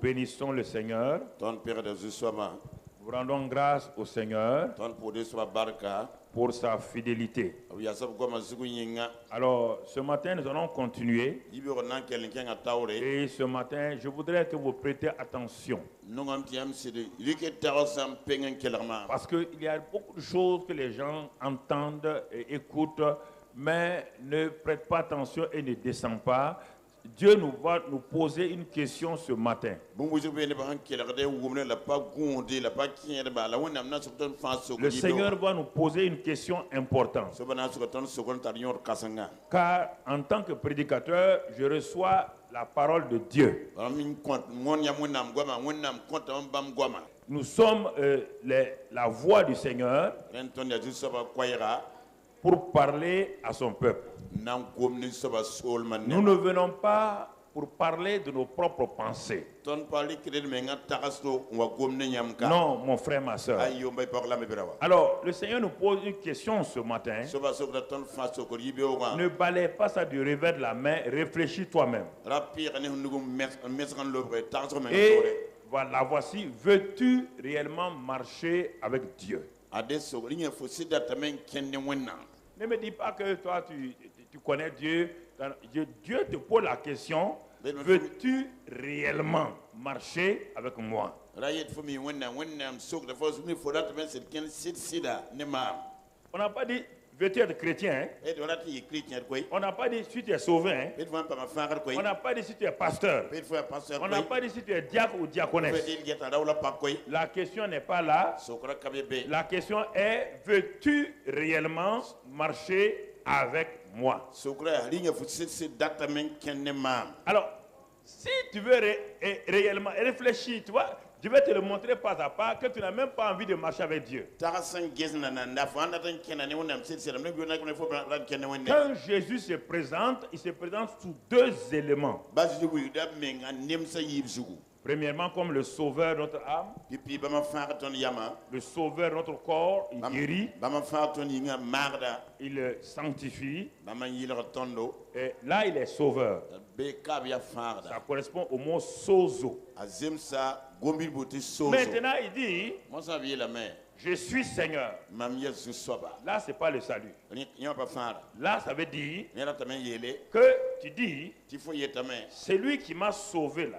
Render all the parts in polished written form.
bénissons le Seigneur. Nous rendons grâce au Seigneur pour sa fidélité. Alors, ce matin, nous allons continuer. Et ce matin, je voudrais que vous prêtiez attention. Parce qu'il y a beaucoup de choses que les gens entendent et écoutent, mais ne prêtent pas attention et ne descendent pas. Dieu va nous poser une question ce matin. Le Seigneur va nous poser une question importante. Car en tant que prédicateur, je reçois la parole de Dieu. Nous sommes la voix du Seigneur pour parler à son peuple. Nous ne venons pas pour parler de nos propres pensées. Non, mon frère, ma soeur. Alors, le Seigneur nous pose une question ce matin. Ne balaye pas ça du revers de la main, réfléchis toi-même. Et voilà, voici, veux-tu réellement marcher avec Dieu? Ne me dis pas que toi, tu connais Dieu. Dieu te pose la question, veux-tu réellement marcher avec moi? On n'a pas dit, veux-tu être chrétien? Hein? On n'a pas dit si tu es sauvé. Hein? On n'a pas dit si tu es pasteur. On n'a pas dit si tu es diacre ou diaconesse. La question n'est pas là. La question est, veux-tu réellement marcher avec moi? Alors, si tu veux réellement réfléchir, tu vois, je vais te le montrer pas à pas que tu n'as même pas envie de marcher avec Dieu. Quand Jésus se présente, il se présente sous deux éléments. Premièrement, comme le sauveur de notre âme, le sauveur de notre corps, il guérit, il sanctifie, et là il est sauveur. Ça correspond au mot sozo. Maintenant il dit, je suis Seigneur. Là, ce n'est pas le salut. Là, ça veut dire que tu dis, c'est lui qui m'a sauvé là,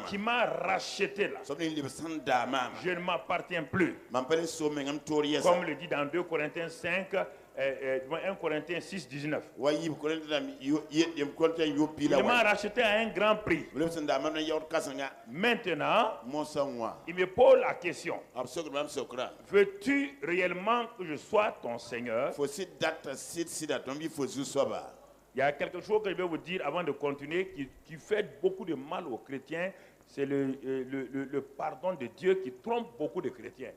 qui m'a racheté là. Je ne m'appartiens plus. Comme le dit dans 2 Corinthiens 5, 1 Corinthiens 6, 19. Il m'a racheté à un grand prix. Maintenant, il me pose la question. Veux-tu réellement que je sois ton Seigneur? Il y a quelque chose que je vais vous dire avant de continuer qui fait beaucoup de mal aux chrétiens. C'est le pardon de Dieu qui trompe beaucoup de chrétiens.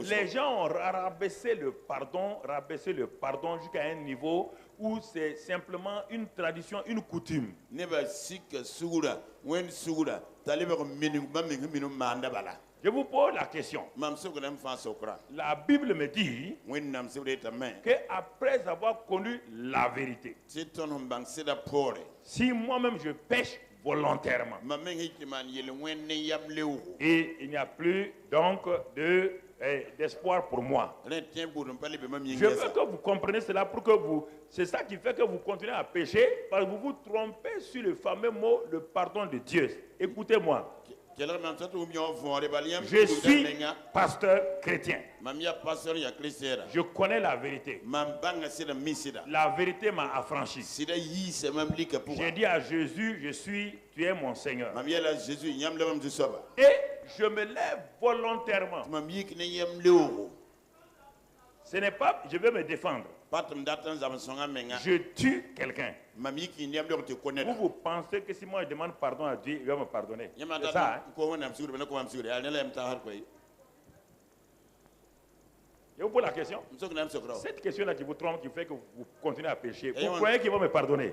Les gens ont rabaissé le pardon jusqu'à un niveau où c'est simplement une tradition, une coutume. Je vous pose la question. La Bible me dit qu'après avoir connu la vérité, si moi-même je pêche volontairement, et il n'y a plus donc d'espoir pour moi. Je veux que vous compreniez cela pour que vous... C'est ça qui fait que vous continuez à pécher parce que vous vous trompez sur le fameux mot, le pardon de Dieu. Écoutez-moi. Je suis pasteur chrétien. Je connais la vérité. La vérité m'a affranchi. J'ai dit à Jésus, tu es mon Seigneur. Et je me lève volontairement. Ce n'est pas, je vais me défendre. Je tue quelqu'un. Vous pensez que si moi je demande pardon à Dieu, il va me pardonner. C'est ça, hein? Je vous pose la question. Cette question-là qui vous trompe, qui fait que vous continuez à pécher, vous croyez qu'il va me pardonner?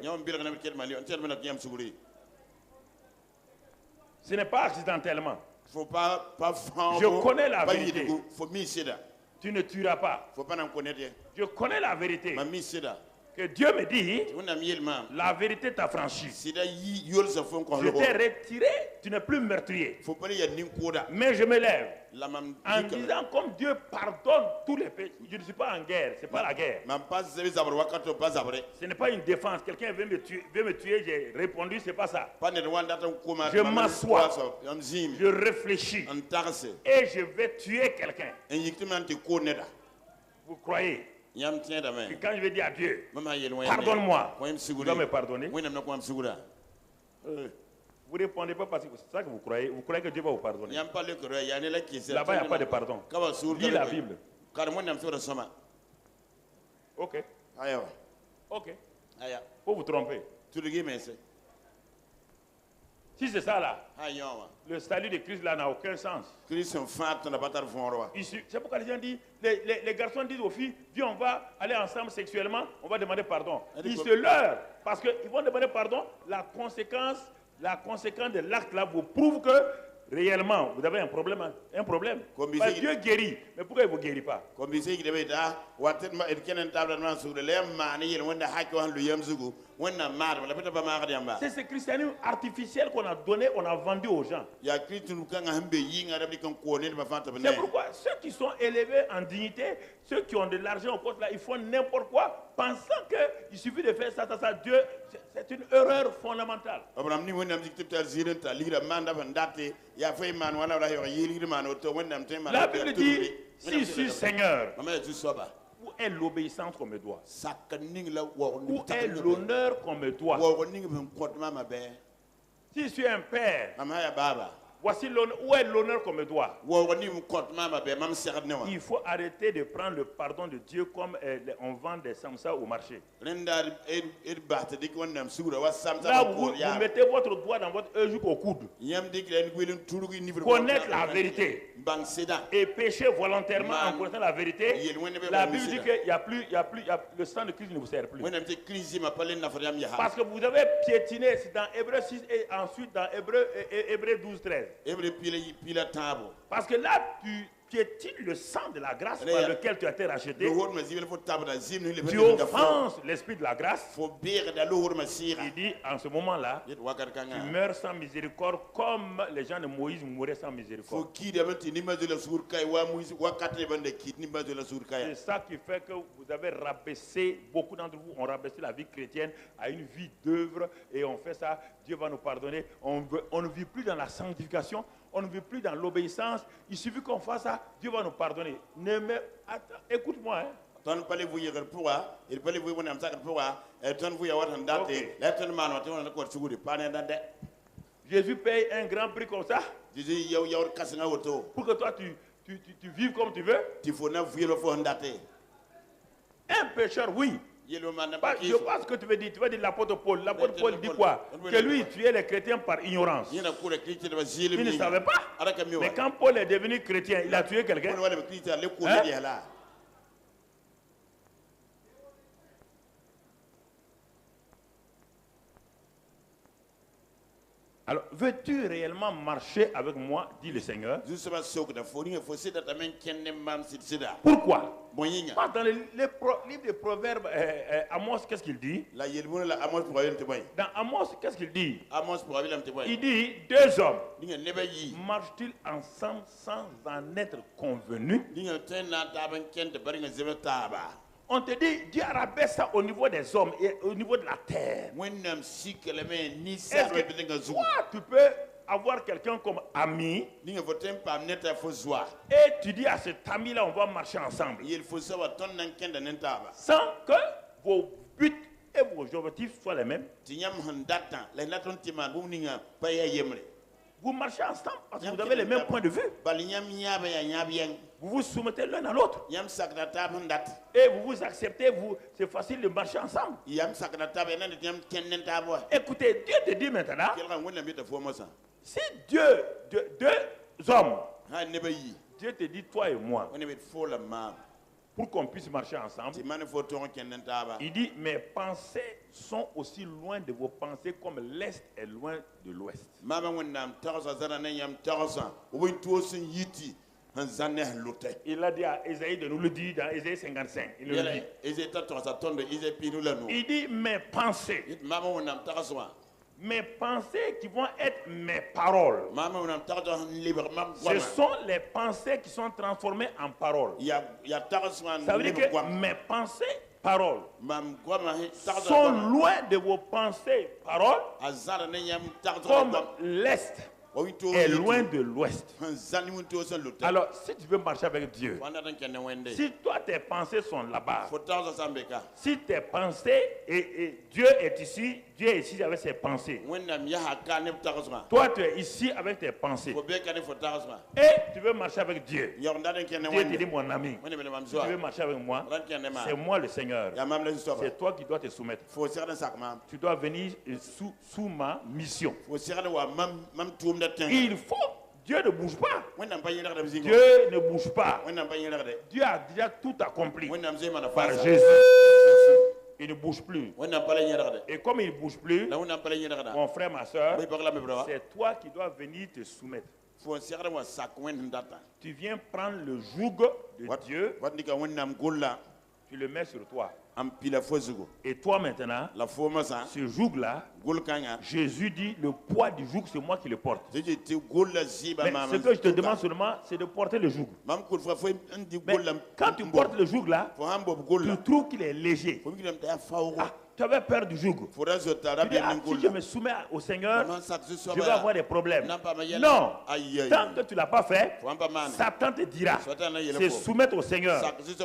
Ce n'est pas accidentellement. Je connais la vérité. Tu ne tueras pas. Je connais la vérité. Que Dieu me dit, la vérité t'a franchi. Je t'ai retiré, tu n'es plus meurtrier. Mais je me lève en disant comme Dieu pardonne tous les péchés. Je ne suis pas en guerre, c'est pas la guerre. Ce n'est pas une défense. Quelqu'un veut me tuer, j'ai répondu, c'est pas ça. Je m'assois, je réfléchis et je vais tuer quelqu'un. Vous croyez? Que quand je vais dire à Dieu, pardonne-moi, tu dois me pardonner. Vous ne répondez pas parce que c'est ça que vous croyez. Vous croyez que Dieu va vous pardonner. Là-bas, il n'y a pas de pardon. Lis la Bible. Ok. Ok. Faut vous tromper. Si c'est ça là, le salut de Christ là n'a aucun sens. C'est pourquoi les gens disent, les garçons disent aux filles, viens on va aller ensemble sexuellement, on va demander pardon. Ils se leurrent parce qu'ils vont demander pardon. La conséquence de l'acte là vous prouve que réellement vous avez un problème. Parce que Dieu guérit, mais pourquoi il ne vous guérit pas? C'est ce christianisme artificiel qu'on a donné, on a vendu aux gens. C'est pourquoi ceux qui sont élevés en dignité, ceux qui ont de l'argent au poste là, ils font n'importe quoi, pensant qu'il suffit de faire ça, Dieu, c'est une erreur fondamentale. La Bible dit, si je suis Seigneur, où est l'obéissance qu'on me doit? Où est l'honneur qu'on me doit? Si je suis un père, voici où est l'honneur qu'on me doit. Il faut arrêter de prendre le pardon de Dieu comme on vend des samsa au marché. Là, vous mettez votre doigt dans votre œil jusqu'au coude. Connaître la vérité et pécher volontairement en connaissant la vérité. La Bible dit que le sang de Christ ne vous sert plus. Parce que vous avez piétiné, c'est dans Hébreux 6 et ensuite dans Hébreux 12, 13. Parce que là, tu piétines le sang de la grâce par lequel tu as été racheté. Tu offenses l'esprit de la grâce. Il dit, en ce moment-là, tu meurs sans miséricorde comme les gens de Moïse mouraient sans miséricorde. C'est ça qui fait que vous avez rabaissé, beaucoup d'entre vous ont rabaissé la vie chrétienne à une vie d'œuvre et on fait ça, Dieu va nous pardonner. On ne vit plus dans la sanctification. On ne vit plus dans l'obéissance. Il suffit qu'on fasse ça, Dieu va nous pardonner. Écoute-moi. Jésus paye un grand prix comme ça. Pour que toi tu vives comme tu veux. Un pécheur, oui. Je pense que tu veux dire l'apôtre Paul. L'apôtre Paul dit quoi? Que lui, il tuait les chrétiens par ignorance. Il ne savait pas. Mais quand Paul est devenu chrétien, il a tué quelqu'un. Hein? Alors, veux-tu réellement marcher avec moi, dit le Seigneur? Pourquoi? Dans le livre des Proverbes, Amos, qu'est-ce qu'il dit? Dans Amos, qu'est-ce qu'il dit? Il dit, deux hommes marchent-ils ensemble sans en être convenus? On te dit, Dieu rabaisse ça au niveau des hommes et au niveau de la terre. Est-ce que toi, tu peux avoir quelqu'un comme ami et tu dis à cet ami-là, on va marcher ensemble. Sans que vos buts et vos objectifs soient les mêmes. Vous marchez ensemble parce que vous avez les mêmes points de vue. Vous vous soumettez l'un à l'autre. Et vous vous acceptez, c'est facile de marcher ensemble. Écoutez, Dieu te dit maintenant, si deux hommes, Dieu te dit toi et moi, pour qu'on puisse marcher ensemble, il dit, mes pensées sont aussi loin de vos pensées comme l'Est est loin de l'Ouest. Il a dit à Ésaïe de nous le dire dans Ésaïe 55. Il le dit. Il dit mes pensées qui vont être mes paroles. Ce sont les pensées qui sont transformées en paroles. Ça veut dire que mes pensées, paroles, sont loin de vos pensées, paroles, comme l'Est est loin de l'Ouest. Alors, si tu veux marcher avec Dieu, si toi tes pensées sont là-bas, si tes pensées et Dieu est ici, Dieu est ici avec ses pensées. Toi tu es ici avec tes pensées. Et tu veux marcher avec Dieu. Dieu te dit mon ami, si tu veux marcher avec moi, c'est moi le Seigneur. C'est toi qui dois te soumettre. Tu dois venir sous ma mission. Il faut. Dieu ne bouge pas. Dieu ne bouge pas. Dieu a déjà tout accompli par Jésus. Il ne bouge plus. Et comme il ne bouge plus, mon frère, ma soeur, c'est toi qui dois venir te soumettre. Tu viens prendre le joug de Dieu, tu le mets sur toi. Et toi maintenant, ce joug-là, Jésus dit, le poids du joug, c'est moi qui le porte. Mais ce que je te demande seulement, c'est de porter le joug. Mais quand tu portes le joug-là, tu trouves qu'il est léger. Tu avais peur du joug. Tu dis, si je me soumets au Seigneur, je vais avoir des problèmes. Non, tant que tu ne l'as pas fait, Satan te dira, c'est soumettre au Seigneur,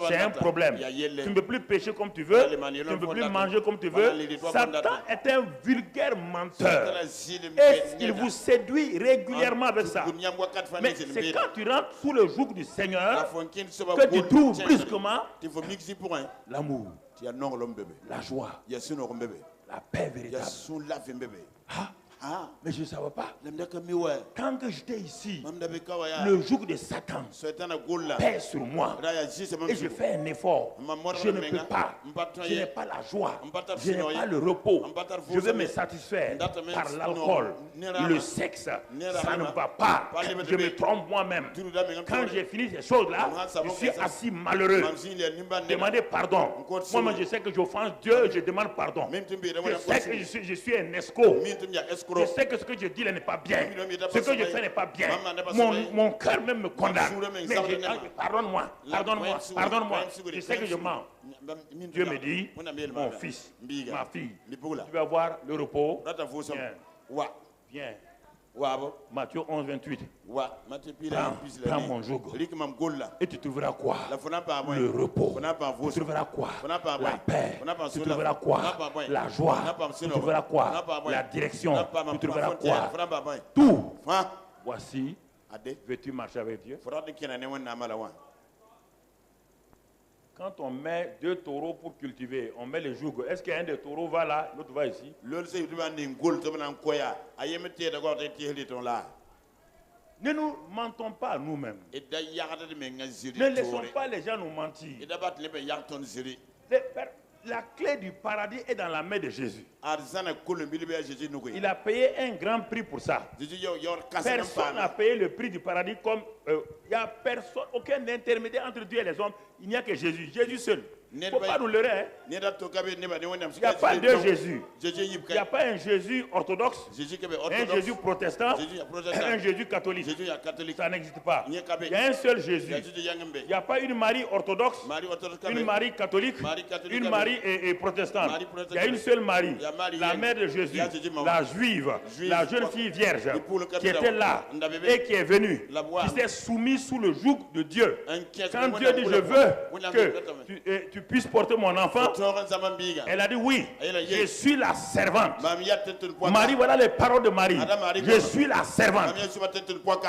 c'est un problème. Tu ne peux plus pécher comme tu veux, tu ne peux plus manger comme tu veux. Satan est un vulgaire menteur. Et il vous séduit régulièrement avec ça. Mais c'est quand tu rentres sous le joug du Seigneur que tu trouves brusquement l'amour, la joie, la paix véritable. Mais je ne savais pas. Quand j'étais ici, le joug de Satan pèse sur moi. Et je fais un effort. Je ne peux pas. Je n'ai pas la joie. Je n'ai pas le repos. Je veux me satisfaire par l'alcool, le sexe. Ça ne va pas. Je me trompe moi-même. Quand j'ai fini ces choses-là, je suis assis malheureux. Demandez pardon. Moi, je sais que j'offense Dieu, je demande pardon. Je sais que je suis un escroc. Je sais que ce que je dis là n'est pas bien. Ce que je fais n'est pas bien. Mon cœur même me condamne. Mais pardonne-moi, pardonne-moi, pardonne-moi. Je sais que je mens. Dieu me dit, mon fils, ma fille, tu vas avoir le repos. Viens. Matthieu 11, 28. Prends mon joug. Et tu trouveras quoi? Le repos. Tu trouveras quoi? La paix. Tu trouveras quoi? La joie. Tu trouveras quoi? La direction. Tu trouveras quoi? Tout. Voici. Veux-tu marcher avec Dieu? Quand on met 2 taureaux pour cultiver, on met les jougs. Est-ce qu'un des taureaux va là, l'autre va ici? Ne nous mentons pas à nous-mêmes. Ne laissons pas les gens nous mentir. La clé du paradis est dans la main de Jésus. Il a payé un grand prix pour ça. Personne n'a payé le prix du paradis comme... Il n'y a personne, aucun intermédiaire entre Dieu et les hommes. Il n'y a que Jésus. Jésus seul. Il ne faut pas nous leurrer. Hein? Il n'y a pas deux Jésus. Il n'y a pas un Jésus orthodoxe, un Jésus protestant, un Jésus catholique. Ça n'existe pas. Il y a un seul Jésus. Il n'y a pas une Marie orthodoxe, une Marie catholique, une Marie protestante. Il y a une seule Marie, la mère de Jésus, la juive, la jeune fille vierge qui était là et qui est venue, qui s'est soumise sous le joug de Dieu. Quand Dieu dit je veux que tu puisses porter mon enfant, elle a dit oui, je suis la servante. Marie, voilà les paroles de Marie. Je suis la servante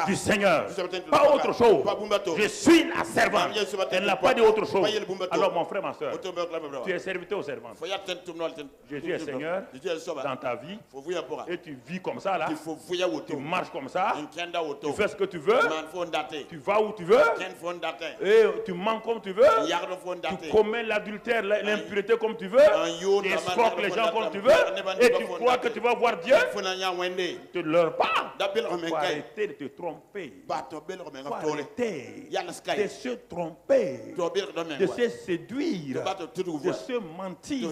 du Seigneur, pas autre chose. Je suis la servante. Elle n'a pas dit autre chose. Alors mon frère, ma soeur, tu es serviteur ou servante. Jésus est Seigneur dans ta vie et tu vis comme ça là. Tu marches comme ça. Tu fais ce que tu veux. Tu vas où tu veux. Et tu mens comme tu veux. Tu commets commets l'adultère, l'impureté comme tu veux, tu escroques les gens comme tu veux, et tu crois que tu vas voir Dieu, ne te leurre pas. Il faut arrêter de te tromper. Il faut arrêter de se tromper, de se séduire, de se mentir.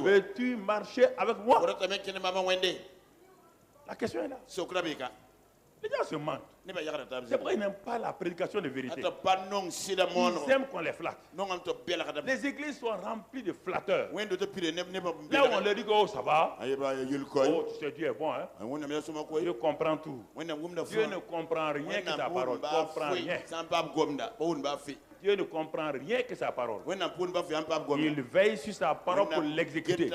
Veux-tu marcher avec moi? La question est là. Les gens se mentent. C'est pourquoi ils n'aiment pas la prédication de vérité. Ils aiment qu'on les flatte. Les églises sont remplies de flatteurs. Là où on leur dit que oh, ça va, oh, tu sais, Dieu est bon, hein? Dieu comprend tout. Dieu ne comprend rien que sa parole. Comprend rien. Dieu ne comprend rien que sa parole. Il veille sur sa parole pour l'exécuter.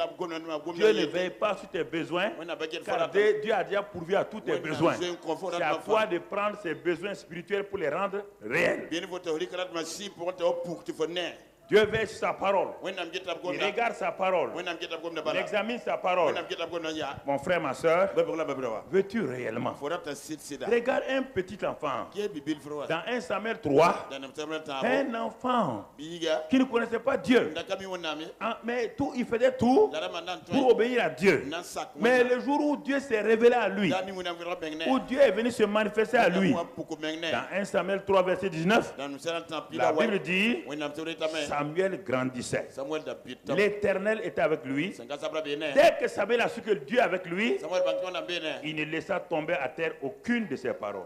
Dieu ne veille pas sur tes besoins, car Dieu a déjà pourvu à tous tes besoins. C'est à toi de prendre ses besoins spirituels pour les rendre réels. Dieu veille sur sa parole. Il regarde sa parole. Il examine sa parole. Mon frère, ma soeur, veux-tu réellement? Regarde un petit enfant. Dans 1 Samuel 3, un enfant qui ne connaissait pas Dieu. Mais tout, il faisait tout pour obéir à Dieu. Mais le jour où Dieu s'est révélé à lui, où Dieu est venu se manifester à lui, dans 1 Samuel 3, verset 19, la Bible dit, Samuel grandissait. L'Éternel était avec lui. Dès que Samuel a su que Dieu est avec lui, il ne laissa tomber à terre aucune de ses paroles.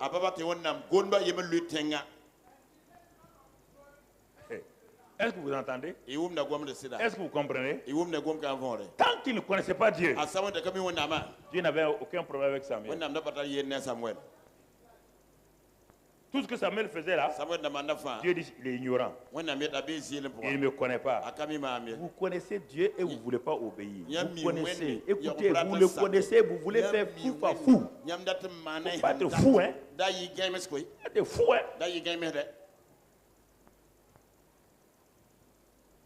Est-ce que vous entendez? Est-ce que vous comprenez? Tant qu'il ne connaissait pas Dieu, Dieu n'avait aucun problème avec Samuel. Tout ce que Samuel faisait là, Dieu dit qu'il est ignorant. Il ne me connaît pas. Vous connaissez Dieu et vous ne voulez pas obéir. Vous connaissez, écoutez, vous le connaissez, vous voulez faire fou par fou. Il ne faut pas être fou, hein. Être fou, hein.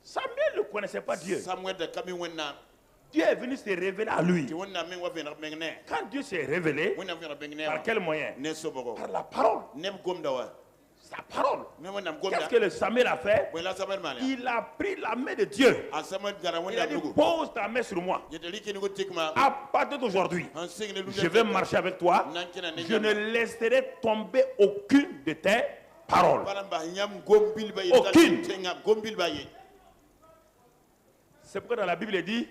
Samuel ne connaissait pas Dieu. Dieu est venu se révéler à lui. Quand Dieu s'est révélé, par quel moyen? Par la parole. Sa parole. Qu'est-ce que le Samuel a fait? Il a pris la main de Dieu. Il a dit, pose ta main sur moi. À partir d'aujourd'hui, je vais marcher avec toi. Je ne laisserai tomber aucune de tes paroles. Aucune. C'est pourquoi dans la Bible il dit,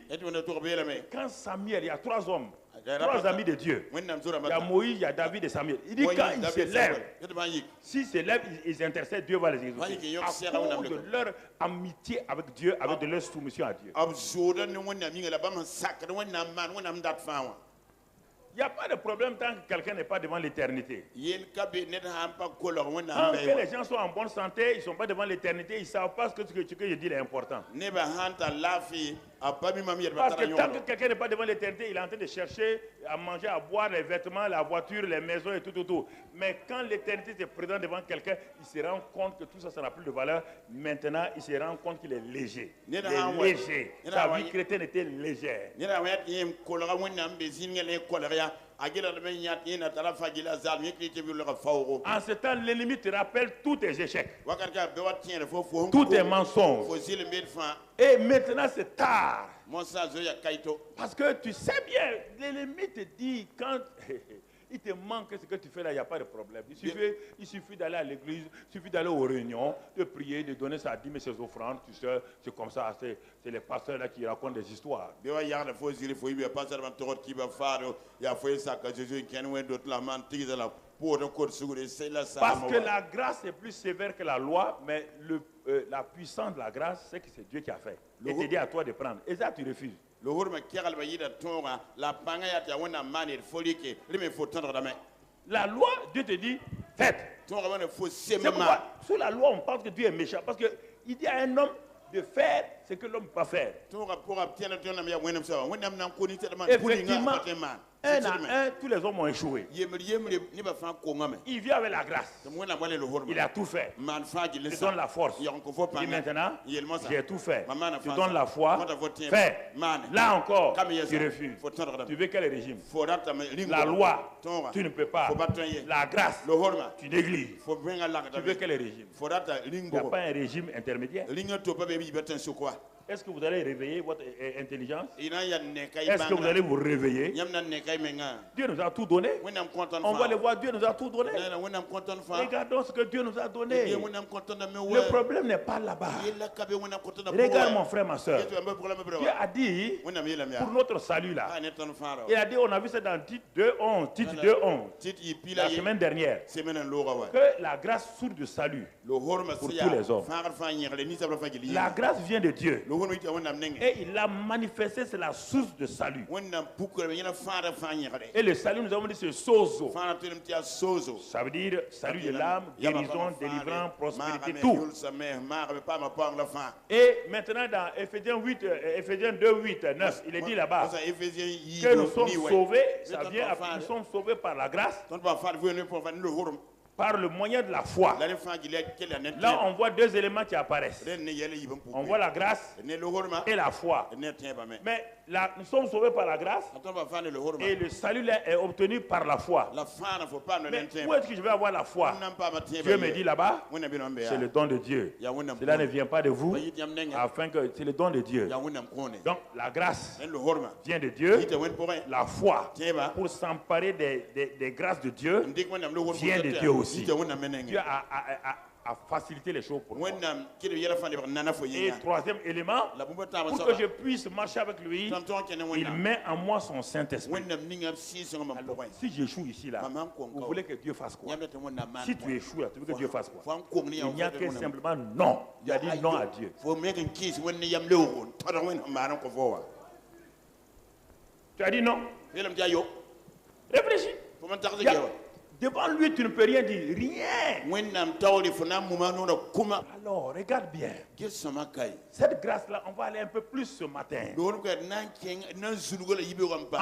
quand Samuel, il y a 3 hommes, 3 amis de Dieu. Il y a Moïse, il y a David et Samuel. Il dit quand ils se lèvent, s'ils se lèvent, ils intercèdent, Dieu va les exaucer. À cause de leur amitié avec Dieu, avec de leur soumission à Dieu. Il n'y a pas de problème tant que quelqu'un n'est pas devant l'éternité. Quand les gens sont en bonne santé, ils ne sont pas devant l'éternité, ils ne savent pas ce que je dis est important. Parce que tant que quelqu'un n'est pas devant l'éternité, il est en train de chercher à manger, à boire, les vêtements, la voiture, les maisons et tout. Mais quand l'éternité se présente devant quelqu'un, il se rend compte que tout ça, ça n'a plus de valeur. Maintenant, il se rend compte qu'il est léger. Il est léger. Sa vie chrétienne était légère. En ce temps, l'ennemi te rappelle tous tes échecs, tous tes mensonges. Et maintenant, c'est tard. Parce que tu sais bien, l'ennemi te dit quand il te manque ce que tu fais là, il n'y a pas de problème. Il suffit d'aller à l'église, il suffit d'aller aux réunions, de prier, de donner sa dîme et ses offrandes. Tu sais, c'est comme ça, c'est les pasteurs là qui racontent des histoires. Parce que la grâce est plus sévère que la loi, mais la puissance de la grâce, c'est que c'est Dieu qui a fait. Et te dit à toi de prendre. Et ça, tu refuses. La loi, Dieu te dit, faites. C'est pourquoi, sous la loi, on pense que Dieu est méchant. Parce qu'il dit à un homme de faire ce que l'homme peut faire. Effectivement, un à un, tous les hommes ont échoué. Il vient avec la grâce. Il a tout fait. Il donne la force. Et maintenant, j'ai tout fait. Tu donnes la foi. Fais. Là encore, tu refuses. Tu veux quel régime? La loi, tu ne peux pas. La grâce, tu négliges. Tu veux quel régime? Il n'y a pas un régime intermédiaire. Est-ce que vous allez réveiller votre intelligence? Est-ce que vous allez vous réveiller? Dieu nous a tout donné. On va le voir, Dieu nous a tout donné. Regardons ce que Dieu nous a donné. Le problème n'est pas là-bas. Regarde mon frère, ma soeur. Dieu a dit, pour notre salut là, il a dit, on a vu ça dans Tite 2:11, la semaine dernière, que la grâce sourde de salut pour tous les hommes. La grâce vient de Dieu. Et il a manifesté, c'est la source de salut. Et le salut, nous avons dit, c'est sozo. Ça veut dire salut de l'âme, guérison, délivrance, prospérité, tout. Et maintenant, dans Ephésiens 2:8-9, il est dit là-bas que nous sommes sauvés, ça vient, nous sommes sauvés par la grâce, par le moyen de la foi. Là, on voit deux éléments qui apparaissent. On voit la grâce et la foi. Mais là, nous sommes sauvés par la grâce et le salut là est obtenu par la foi. Mais où est-ce que je vais avoir la foi? Dieu me dit là-bas, c'est le don de Dieu. Cela ne vient pas de vous, afin que c'est le don de Dieu. Donc la grâce vient de Dieu, la foi pour s'emparer des grâces de Dieu vient de Dieu aussi. Dieu a facilité les choses pour moi. Et troisième élément, pour que je puisse marcher avec lui, il met en moi son Saint-Esprit. Alors, si j'échoue ici, là, vous voulez que Dieu fasse quoi? Si tu échoues, là, tu veux que Dieu fasse quoi? Il n'y a que simplement non. Il a dit non à Dieu. Tu as dit non? Réfléchis. Devant lui, tu ne peux rien dire. Rien. Alors, regarde bien. Cette grâce-là, on va aller un peu plus ce matin. On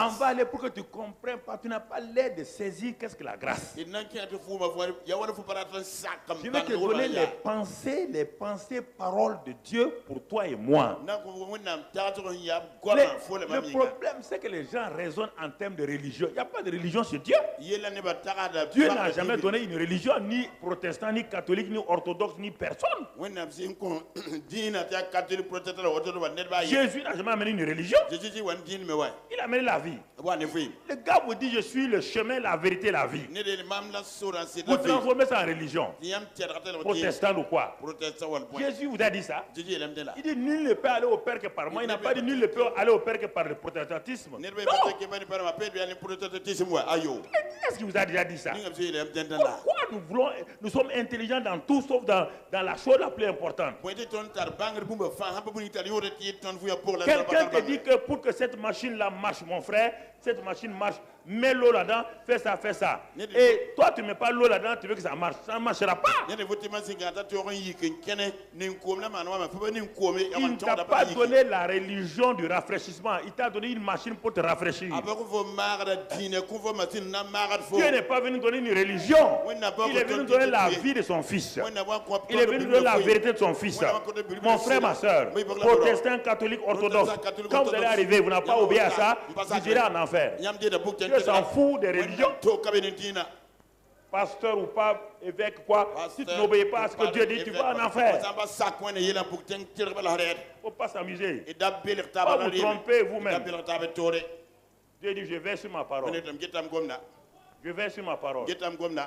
va aller pour que tu comprennes pas. Tu n'as pas l'air de saisir qu'est-ce que la grâce. Je vais te donner les pensées, paroles de Dieu pour toi et moi. Le problème, c'est que les gens raisonnent en termes de religion. Il n'y a pas de religion chez Dieu. Dieu n'a jamais donné une religion, ni protestant, ni catholique, ni orthodoxe, ni personne. Jésus n'a jamais amené une religion. Il a amené la vie. Le gars vous dit, je suis le chemin, la vérité, la vie. Vous transformez ça en religion. Protestant ou quoi? Jésus vous a dit ça. Il dit, nul ne peut aller au Père que par moi. Il n'a pas dit, nul ne peut aller au Père que par le protestantisme. Est-ce qu'il vous a déjà dit ça? Pourquoi nous sommes intelligents dans tout sauf dans la chose la plus importante? Quelqu'un te dit que pour que cette machine-là marche, mon frère, cette machine marche, mets l'eau là-dedans, fais ça, fais ça. Et toi, tu ne mets pas l'eau là-dedans, tu veux que ça marche. Ça ne marchera pas. Il ne t'a pas donné la religion du rafraîchissement. Il t'a donné une machine pour te rafraîchir. Dieu n'est pas venu donner une religion. Il est venu donner la vie de son fils. Il est venu donner la vérité de son fils. Mon frère, ma soeur, protestant, catholique, orthodoxe, quand vous allez arriver, vous n'avez pas obéi à ça, vous irez en enfer. Dieu s'en fout des religions. Pasteur ou pas, évêque, quoi. Si tu n'obéis pas à ce que Dieu dit, tu vas en enfer. Il ne faut pas s'amuser. Il ne faut pas vous tromper vous-même. Dieu dit, je vais sur ma parole. Je vais sur ma parole.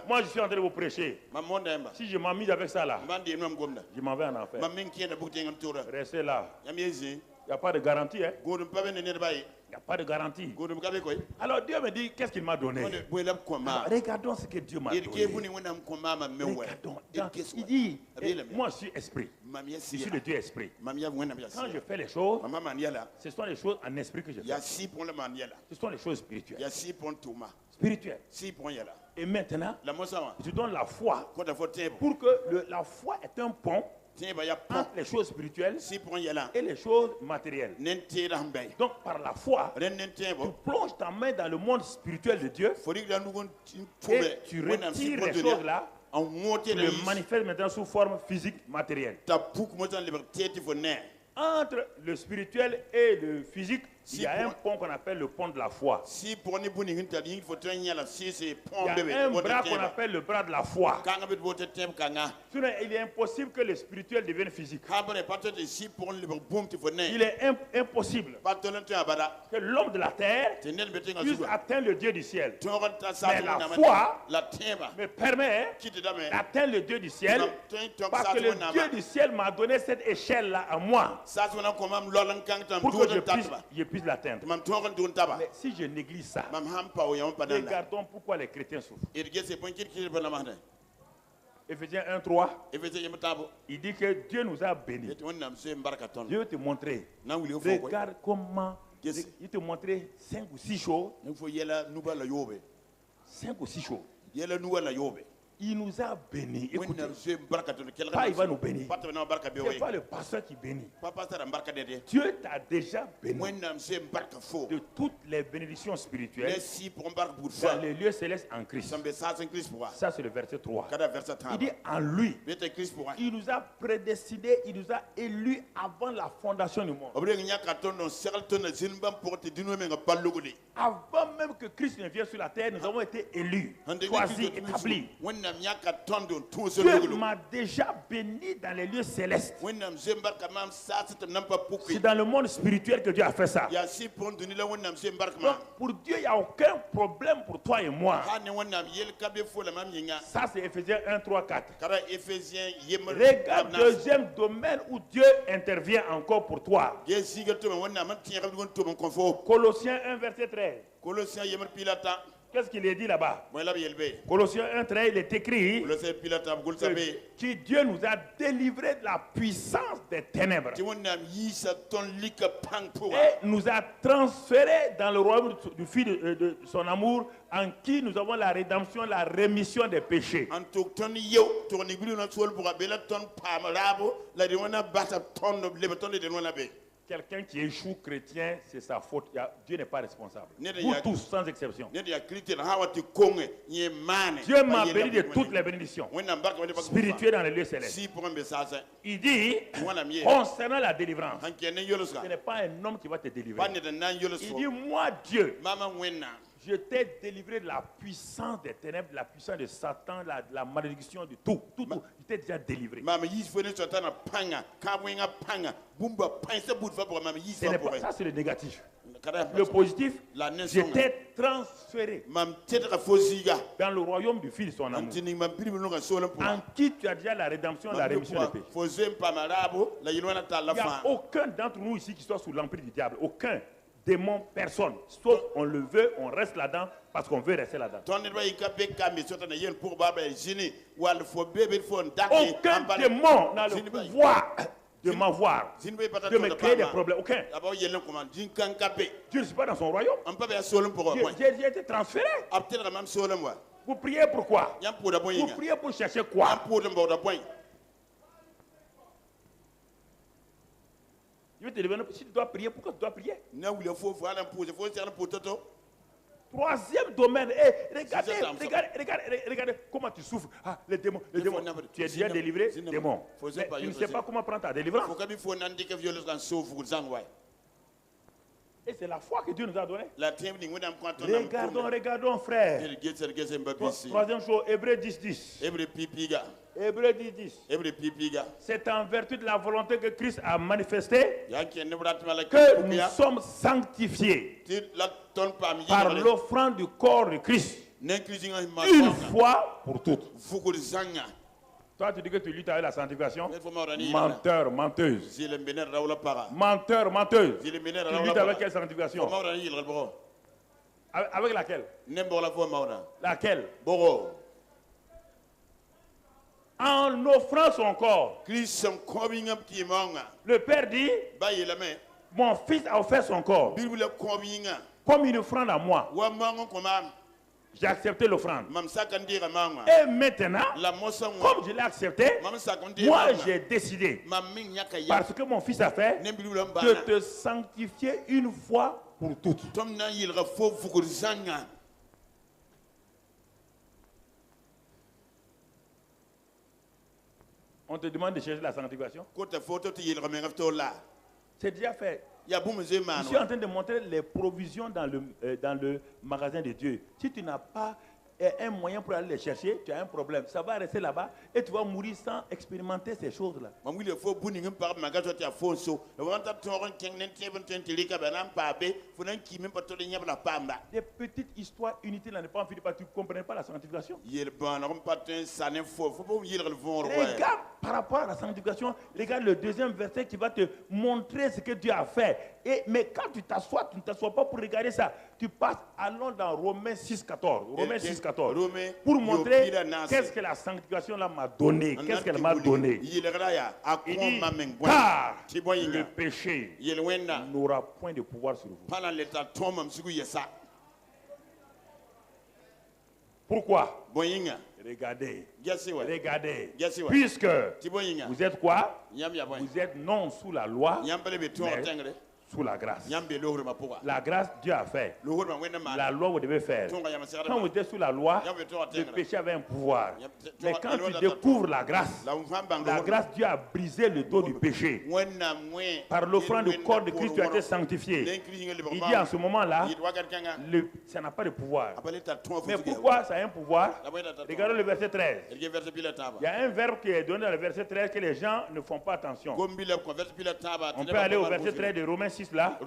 Moi, je suis en train de vous prêcher. Si je m'amuse avec ça là, je m'en vais en enfer. Restez là. Il n'y a pas de garantie. Hein? Il n'y a pas de garantie. Alors Dieu me dit, qu'est-ce qu'il m'a donné? Alors, regardons ce que Dieu m'a donné. Regardons. Il dit, moi je suis esprit. Je suis le Dieu esprit. Quand je fais les choses, ce sont les choses en esprit que je fais. Ce sont les choses spirituelles. Spirituelles. Et maintenant, je donne la foi pour que la foi est un pont entre les choses spirituelles et les choses matérielles. Donc par la foi, tu plonges ta main dans le monde spirituel de Dieu et tu retires les choses là, tu les manifestes maintenant sous forme physique, matérielle. Entre le spirituel et le physique, il y a un pont qu'on appelle le pont de la foi. Il y a un bras qu'on appelle le bras de la foi. Sinon, il est impossible que le spirituel devienne physique. Il est impossible que l'homme de la terre puisse atteindre le Dieu du ciel. Mais la foi me permet d'atteindre le Dieu du ciel parce que le Dieu du ciel m'a donné cette échelle-là à moi pour que je puisse l'atteindre. Mais si je néglige ça, regardons pourquoi les chrétiens souffrent. Ephésiens 1:3, il dit que Dieu nous a bénis. Dieu veut te montrer. Regarde comment il te montrer 5 ou 6 choses. 5 ou 6 choses. Il nous a bénis. Écoutez, pas il va nous bénir. C'est pas le pasteur qui bénit. Dieu t'a déjà béni de toutes les bénédictions spirituelles dans les lieux célestes en Christ. Ça c'est le verset 3. Il dit en lui, il nous a prédestinés, il nous a élus avant la fondation du monde. Avant même que Christ ne vienne sur la terre, nous avons été élus, choisis, établis. Dieu m'a déjà béni dans les lieux célestes. C'est dans le monde spirituel que Dieu a fait ça. Donc, pour Dieu, il n'y a aucun problème pour toi et moi. Ça, c'est Ephésiens 1, 3, 4. Regarde le deuxième domaine où Dieu intervient encore pour toi. Colossiens 1, verset 13. Qu'est-ce qu'il est dit là-bas? Colossiens 1:13, il est écrit que Dieu nous a délivrés de la puissance des ténèbres et nous a transférés dans le royaume du Fils de son amour, en qui nous avons la rédemption, la rémission des péchés. Quelqu'un qui échoue chrétien, c'est sa faute. Dieu n'est pas responsable. Vous tous, sans exception. Dieu m'a béni de toutes les bénédictions spirituelles dans les lieux célestes. Il dit, concernant la délivrance, ce n'est pas un homme qui va te délivrer. Il dit, moi Dieu, je t'ai délivré de la puissance des ténèbres, de la puissance de Satan, de la malédiction, de tout. Tout. Je t'ai déjà délivré. Ça, c'est le négatif. Le positif, je t'ai transféré dans le royaume du Fils de son amour, en qui tu as déjà la rédemption, la rémission des péchés. Il n'y a aucun d'entre nous ici qui soit sous l'emprise du diable. Aucun. Démon, personne. Sauf on le veut, on reste là-dedans parce qu'on veut rester là-dedans. Aucun démon n'a le pouvoir de m'avoir, de me créer des problèmes. Aucun. Dieu ne suis pas dans son royaume. J'ai été transféré. Vous priez pourquoi? Vous priez pour chercher quoi? Si tu dois prier, pourquoi tu dois prier? Troisième domaine, regardez comment tu souffres. Ah, les démons. Tu es déjà délivré, démons. Mais tu ne sais pas comment prendre ta délivrance. Et c'est la foi que Dieu nous a donnée. Regardons, frère. Troisième chose, Hébreux 10:10. Hébreux 10:10. C'est en vertu de la volonté que Christ a manifestée que nous sommes sanctifiés par l'offrande du corps de Christ. Une fois pour toutes. Toi, tu dis que tu luttes avec la sanctification. Menteur, menteuse. Menteur, menteuse. Tu luttes avec quelle sanctification? Avec laquelle? Laquelle? En offrant son corps. Le Père dit, mon fils a offert son corps comme une offrande à moi. J'ai accepté l'offrande. Et maintenant, comme je l'ai accepté, moi j'ai décidé, parce que mon fils a fait, de te sanctifier une fois pour toutes. On te demande de chercher la sanctification. C'est déjà fait. Je suis en train de montrer les provisions dans le magasin de Dieu. Si tu n'as pas un moyen pour aller les chercher, tu as un problème. Ça va rester là-bas et tu vas mourir sans expérimenter ces choses-là. Des petites histoires inutiles à ne pas en finir parce que tu ne comprends pas la sanctification. Regarde par rapport à la sanctification, regarde le deuxième verset qui va te montrer ce que Dieu a fait. Mais quand tu t'assois, tu ne t'assois pas pour regarder ça. Tu passes, allons dans Romains 6,14. Romains 6,14. Pour montrer qu'est-ce que la sanctification là m'a donné. Qu'est-ce qu'elle m'a donné. Il dit, car le péché n'aura point de pouvoir sur vous. Pourquoi? Regardez. Regardez. Puisque vous êtes quoi? Vous êtes non sous la loi, mais sous la grâce. La grâce, Dieu a fait. La loi, vous devez faire. Quand vous êtes sous la loi, le péché avait un pouvoir. Mais quand tu découvres la grâce, Dieu a brisé le dos du péché. Par l'offrande du corps de Christ, tu as été sanctifié. Il dit en ce moment-là, ça n'a pas de pouvoir. Mais pourquoi ça a un pouvoir? Regardez le verset 13. Il y a un verbe qui est donné dans le verset 13 que les gens ne font pas attention. On peut aller au verset 13 de Romains 6 là,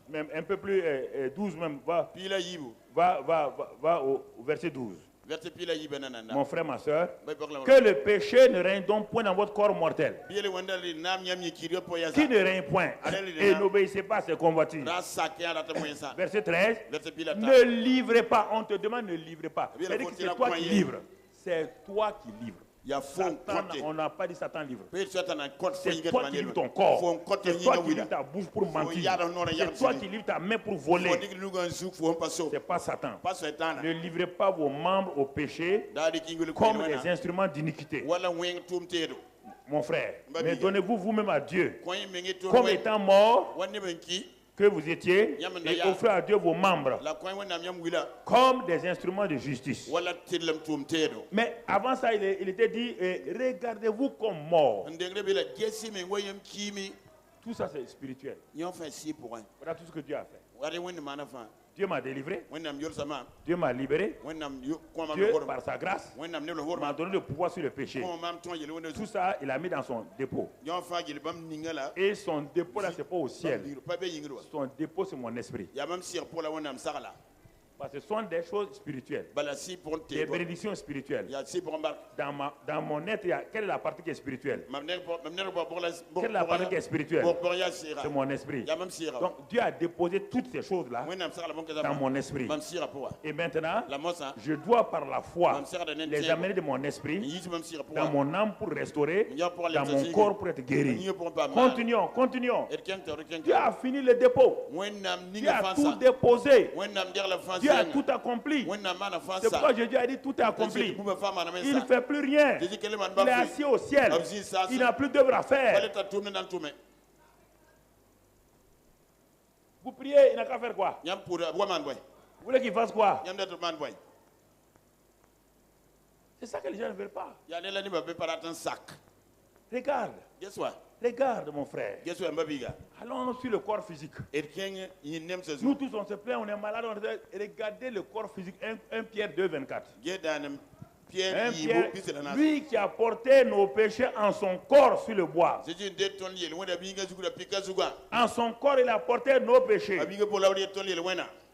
même un peu plus 12 même, va au verset 12. Mon frère, ma soeur, que le péché ne règne donc point dans votre corps mortel, qui ne règne point, et n'obéissez pas à ses convoitises. Verset 13, ne livrez pas, on te demande ne livrez pas. C'est-à-dire que c'est toi qui livres. C'est toi qui livres. Satan, on n'a pas dit Satan livre. C'est toi qui livres ton corps. C'est toi qui livres ta bouche pour mentir. C'est toi qui livres ta main pour voler. C'est pas Satan. Ne livrez pas vos membres au péché comme des instruments d'iniquité. Mon frère, mais donnez-vous vous-même à Dieu comme étant mort que vous étiez, et offrez à Dieu vos membres comme des instruments de justice. Mais avant ça, il était dit, regardez-vous comme mort. Tout ça, c'est spirituel. Voilà tout ce que Dieu a fait. Dieu m'a délivré. Dieu m'a libéré. Dieu, par sa grâce, m'a donné le pouvoir sur le péché. Tout ça, il a mis dans son dépôt. Et son dépôt là, c'est pas au ciel. Son dépôt, c'est mon esprit. Parce que ce sont des choses spirituelles. Des bénédictions spirituelles. Dans mon être, quelle est la partie qui est spirituelle? Quelle est la partie qui est spirituelle? C'est mon esprit. Donc Dieu a déposé toutes ces choses-là dans mon esprit. Et maintenant, je dois par la foi les amener de mon esprit dans mon âme pour restaurer, dans mon corps pour être guéri. Continuons. Dieu a fini le dépôt. Dieu a tout déposé. Dieu a tout accompli. C'est pourquoi Jésus a dit tout est accompli. Il ne fait plus rien. Il est assis au ciel. Il n'a plus d'œuvre à faire. Vous priez, il n'a qu'à faire quoi? Vous voulez qu'il fasse quoi? C'est ça que les gens ne veulent pas. Regarde. Regarde, mon frère. Allons sur le corps physique. Nous tous, on se plaint, on est malade. Regardez le corps physique. 1 Pierre 2, 24. Lui qui a porté nos péchés en son corps sur le bois. En son corps, il a porté nos péchés.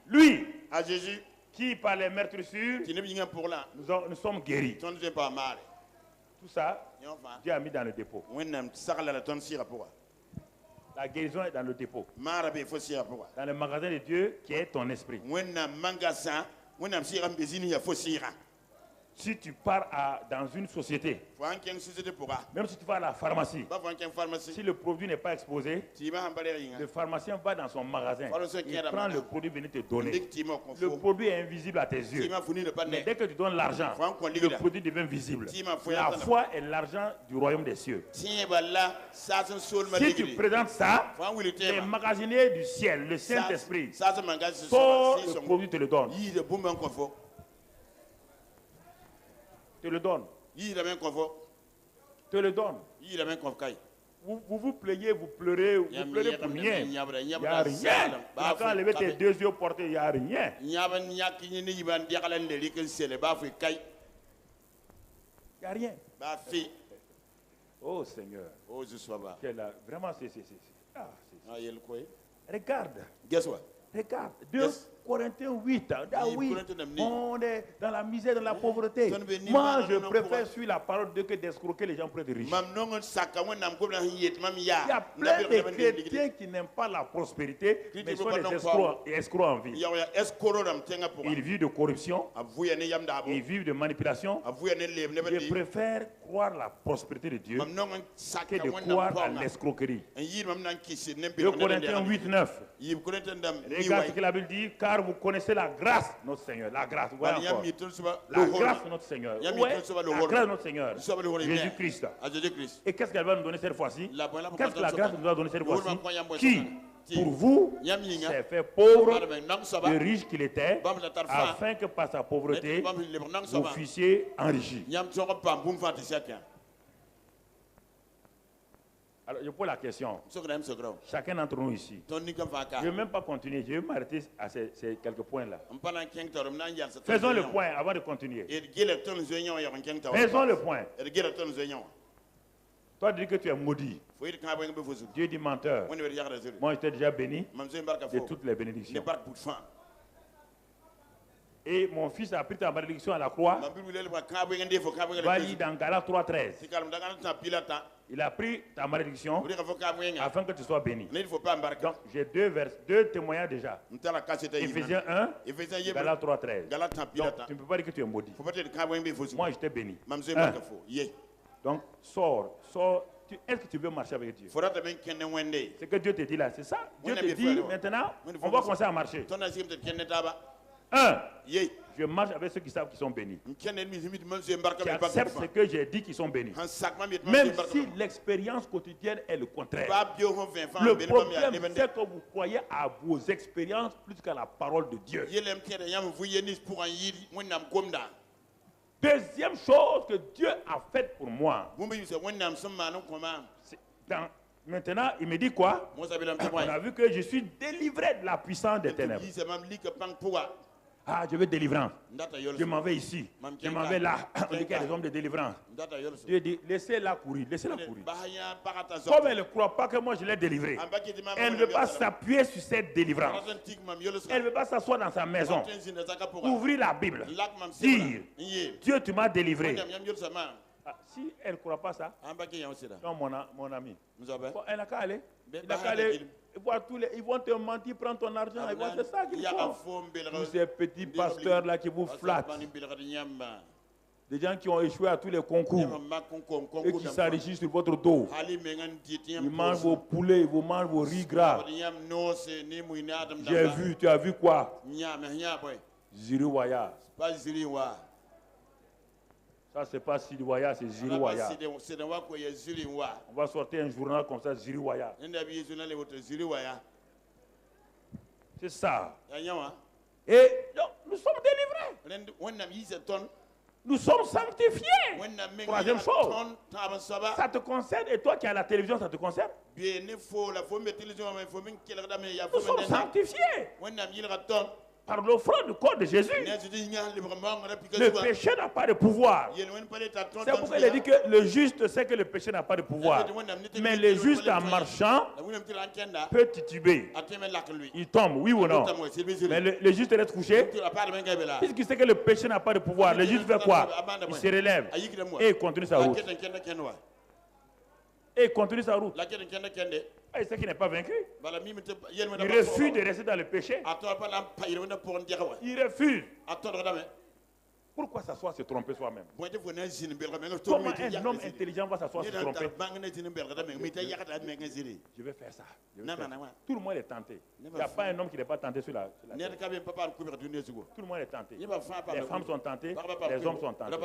Lui, à Jésus, qui par les meurtrissures, nous sommes guéris. Tout ça, Dieu a mis dans le dépôt. La guérison est dans le dépôt. Dans le magasin de Dieu qui est ton esprit. Si tu pars dans une société, même si tu vas à la pharmacie, si le produit n'est pas exposé, le pharmacien va dans son magasin, il prend le produit venu te donner. Le produit est invisible à tes yeux. Mais dès que tu donnes l'argent, le produit devient visible. La foi est l'argent du royaume des cieux. Si tu présentes ça, les magasiniers du ciel, le Saint-Esprit, sort le produit, te le donne. Te le donne. Te le donne. Vous plaignez, vous pleurez pour rien. Il n'y a rien. Quand lever tes deux yeux portés, il n'y a rien. Il n'y a rien. Oh Seigneur. Vraiment, c'est. Regarde. Regarde. 2 Corinthiens 8. Oui, on est dans la misère, dans la pauvreté. Moi, je préfère suivre la parole de Dieu que d'escroquer les gens près de riches. Il y a plein de chrétiens qui n'aiment pas la prospérité, mais sont des escrocs en vie. Ils vivent de corruption, ils vivent de manipulation. Je préfère croire la prospérité de Dieu que de croire à l'escroquerie. 2 Corinthiens 8, 9. Regarde ce que la Bible dit, car vous connaissez la grâce de notre Seigneur. La grâce, voilà encore. La grâce de notre Seigneur. Ouais, la grâce de notre Seigneur. Jésus-Christ. Et qu'est-ce qu'elle va nous donner cette fois-ci? Qu'est-ce que la grâce nous va donner cette fois-ci? Qui, pour vous, s'est fait pauvre, de riche qu'il était, afin que par sa pauvreté, vous fussiez enrichis. Alors, je pose la question. Chacun d'entre nous ici. Je ne vais même pas continuer. Je vais m'arrêter à ces quelques points-là. Faisons le point avant de continuer. Faisons le point. Toi, tu dis que tu es maudit. Dieu dit menteur. Moi, je t'ai déjà béni de toutes les bénédictions. Et mon fils a pris ta malédiction à la croix. Va lire dans Galates 3:13. Il a pris ta malédiction afin que tu sois béni. Donc, j'ai deux témoignages déjà. Éphésiens 1, Galates 3:13. Donc, tu ne peux pas dire que tu es maudit. Moi, je t'ai béni. Donc, sors. Est-ce que tu veux marcher avec Dieu? C'est que Dieu te dit là, c'est ça. Dieu te dit maintenant, on va commencer à marcher. 1. Je marche avec ceux qui savent qu'ils sont bénis. Qui acceptent ce que j'ai dit qu'ils sont bénis. Même si l'expérience quotidienne est le contraire. Le problème, c'est que vous croyez à vos expériences plus qu'à la parole de Dieu. Deuxième chose que Dieu a faite pour moi. Maintenant, il me dit quoi? On a vu que je suis délivré de la puissance des ténèbres. Ah, je veux délivrance. Je m'en vais ici. Je m'en vais là. On dit qu'il y a des hommes de délivrance. Dieu dit, laissez-la courir. Laissez-la courir. Comme elle ne croit pas que moi je l'ai délivrée, elle ne veut pas s'appuyer sur cette délivrance. Elle ne veut pas s'asseoir dans sa maison. Ouvrir la Bible. Dire, Dieu, tu m'as délivré. Ah, si elle ne croit pas ça, non, mon ami, elle n'a qu'à aller. Il n'a qu'à aller. Ils vont te mentir, prendre ton argent. C'est ça qu'ils font. Tous ces petits pasteurs-là qui vous flattent. Des gens qui ont échoué à tous les concours et qui s'enrichissent sur votre dos. Ils mangent vos poulets, ils vous mangent vos riz gras. J'ai vu, tu as vu quoi? Ziriwaya. Ça, c'est pas Siriwaya, c'est Ziriwaya. On va sortir un journal comme ça, Ziriwaya. C'est ça. Et donc, nous sommes délivrés. Nous sommes sanctifiés. Troisième chose. Ça te concerne et toi qui as la télévision, ça te concerne? Nous sommes sanctifiés. Par l'offrande du corps de Jésus. Le péché n'a pas de pouvoir. C'est pourquoi il a dit que le juste sait que le péché n'a pas de pouvoir. Mais le juste en marchant peut tituber. Il tombe, oui ou non? Mais le juste reste couché. Puisqu'il sait que le péché n'a pas de pouvoir, le juste fait quoi? Il se relève et il continue sa route. Et il continue sa route. Et c'est qu'il n'est pas vaincu. Il refuse de rester dans le péché. Il refuse. Pourquoi s'asseoir se tromper soi-même? Comment un homme intelligent va s'asseoir se tromper? Je vais faire ça. Tout le monde est tenté. Il n'y a pas un homme qui n'est pas tenté sur la terre. Tout le monde est tenté. Les femmes sont tentées, les hommes sont tentés.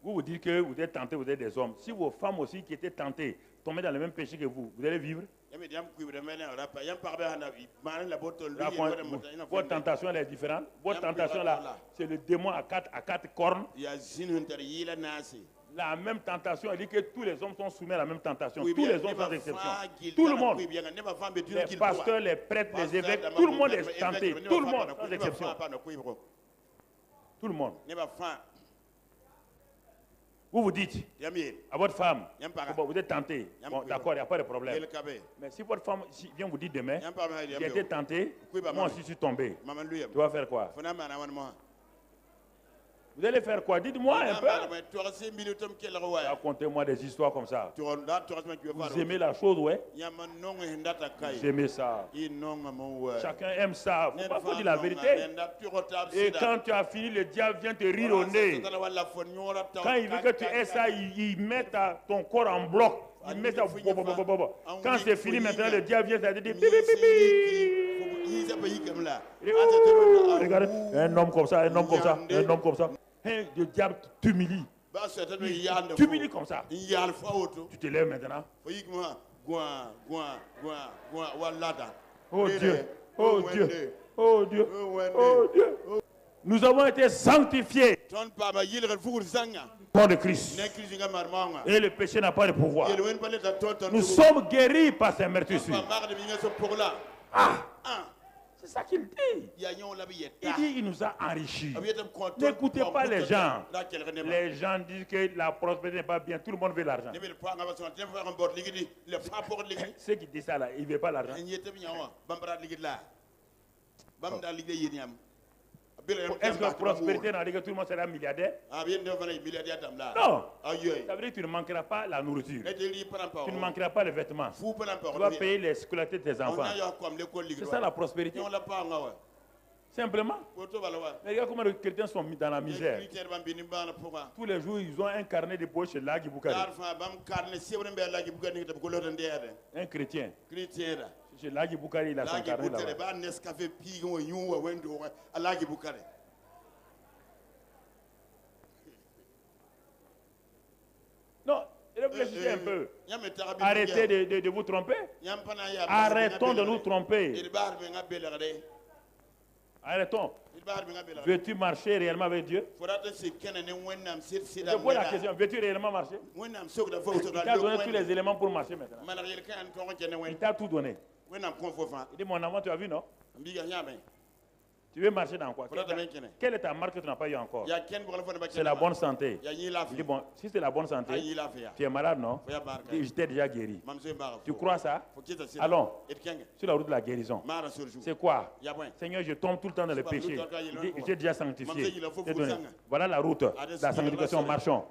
Vous dites que vous êtes tentés, vous êtes des hommes. Si vos femmes aussi qui étaient tentées tombaient dans le même péché que vous, vous allez vivre? Votre tentation elle est différente. Votre tentation là, c'est le démon à quatre cornes. La même tentation, elle dit que tous les hommes sont soumis à la même tentation. Tous les hommes sans exception. Tout le monde. Les pasteurs, les prêtres, les évêques, tout le monde est tenté. Tout le monde sans exception. Tout le monde. Vous vous dites à votre femme, bon, vous êtes tenté, bon, d'accord, il n'y a pas de problème. Mais si votre femme vient vous dire demain, j'ai été tenté, moi aussi je suis tombé, tu vas faire quoi? Vous allez faire quoi? Dites-moi un peu. Racontez-moi des histoires comme ça. Vous aimez la chose, ouais? Vous aimez ça. Chacun aime ça. Il faut dire la vérité. Et quand tu as fini, le diable vient te rire au nez. Quand il veut que tu aies ça, il met ton corps en bloc. Il met ça. Quand c'est fini, maintenant, le diable vient te dire regardez, un homme comme ça, un homme comme ça, un homme comme ça. Le diable t'humilie. T'humilie comme ça. Tu te lèves maintenant. Oh Dieu, oh Dieu, oh Dieu, oh Dieu. Nous avons été sanctifiés par le Christ. Et le péché n'a pas de pouvoir. Nous sommes guéris par ses meurtrissures. C'est ça qu'il dit. Il dit il nous a enrichis. N'écoutez pas les gens. Les gens disent que la prospérité n'est pas bien. Tout le monde veut l'argent. Ceux qui disent ça là, ils ne veulent pas l'argent. Est-ce que la prospérité n'a dit que tout le monde sera milliardaire? Non. Ça veut dire que tu ne manqueras pas la nourriture. Tu ne manqueras pas les vêtements. Tu vas payer les scolarités de tes enfants. C'est ça la prospérité. Simplement. Mais regarde comment les chrétiens sont mis dans la misère. Tous les jours, ils ont un carnet de poche chez Lagui Boukari. Un chrétien. Chez Lagui Boukari, il a son carnet là-bas. Non, réfléchissez un peu. Arrêtez de vous tromper. Arrêtons de nous tromper. Arrêtons. Veux-tu marcher réellement avec Dieu? Je pose la question, veux-tu réellement marcher? Il t'a donné tous les éléments pour marcher maintenant. Il t'a tout donné. Il dit, mon enfant, tu as vu, non? Tu veux marcher dans quoi? Quelle est ta marque que tu n'as pas eu encore? C'est la bonne santé. Il dit, bon, si c'est la bonne santé, tu es malade, non? Je t'ai déjà guéri. Tu crois ça? Allons, sur la route de la guérison. C'est quoi? Seigneur, je tombe tout le temps dans le péché. Il dit, je t'ai déjà sanctifié. Voilà la route de la sanctification, marchons.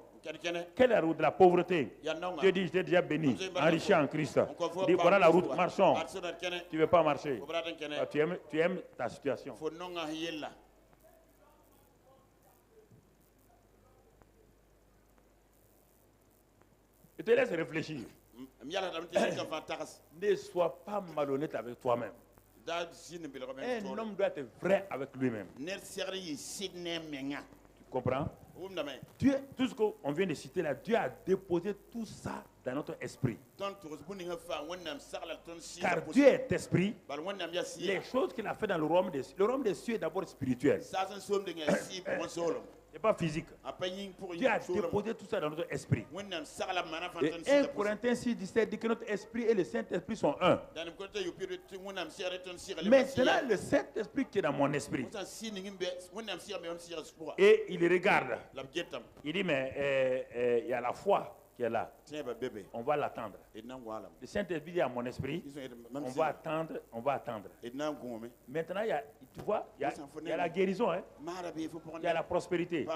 Quelle est la route de la pauvreté? Dieu dit, je t'ai déjà béni, enrichi en Christ. Il dit, voilà la route, marchons. Tu ne veux pas marcher. Tu aimes ta situation. Je te laisse réfléchir. Ne sois pas malhonnête avec toi-même. Un homme doit être vrai avec lui-même. Tu comprends? Dieu, tout ce qu'on vient de citer là, Dieu a déposé tout ça dans notre esprit. Car Dieu est esprit. Les choses qu'il a fait dans le royaume des cieux est d'abord spirituel. C'est pas physique. Dieu a déposé tout ça dans notre esprit. Et 1 Corinthiens 6:17 dit que notre esprit et le Saint-Esprit sont un. Maintenant, le Saint-Esprit qui est dans mon esprit. Et il regarde. Il dit, mais il y a la foi qui est là, on va l'attendre. Le Saint-Esprit dit à mon esprit, on va attendre. Maintenant, tu vois, il y a la guérison, hein? Il y a la prospérité.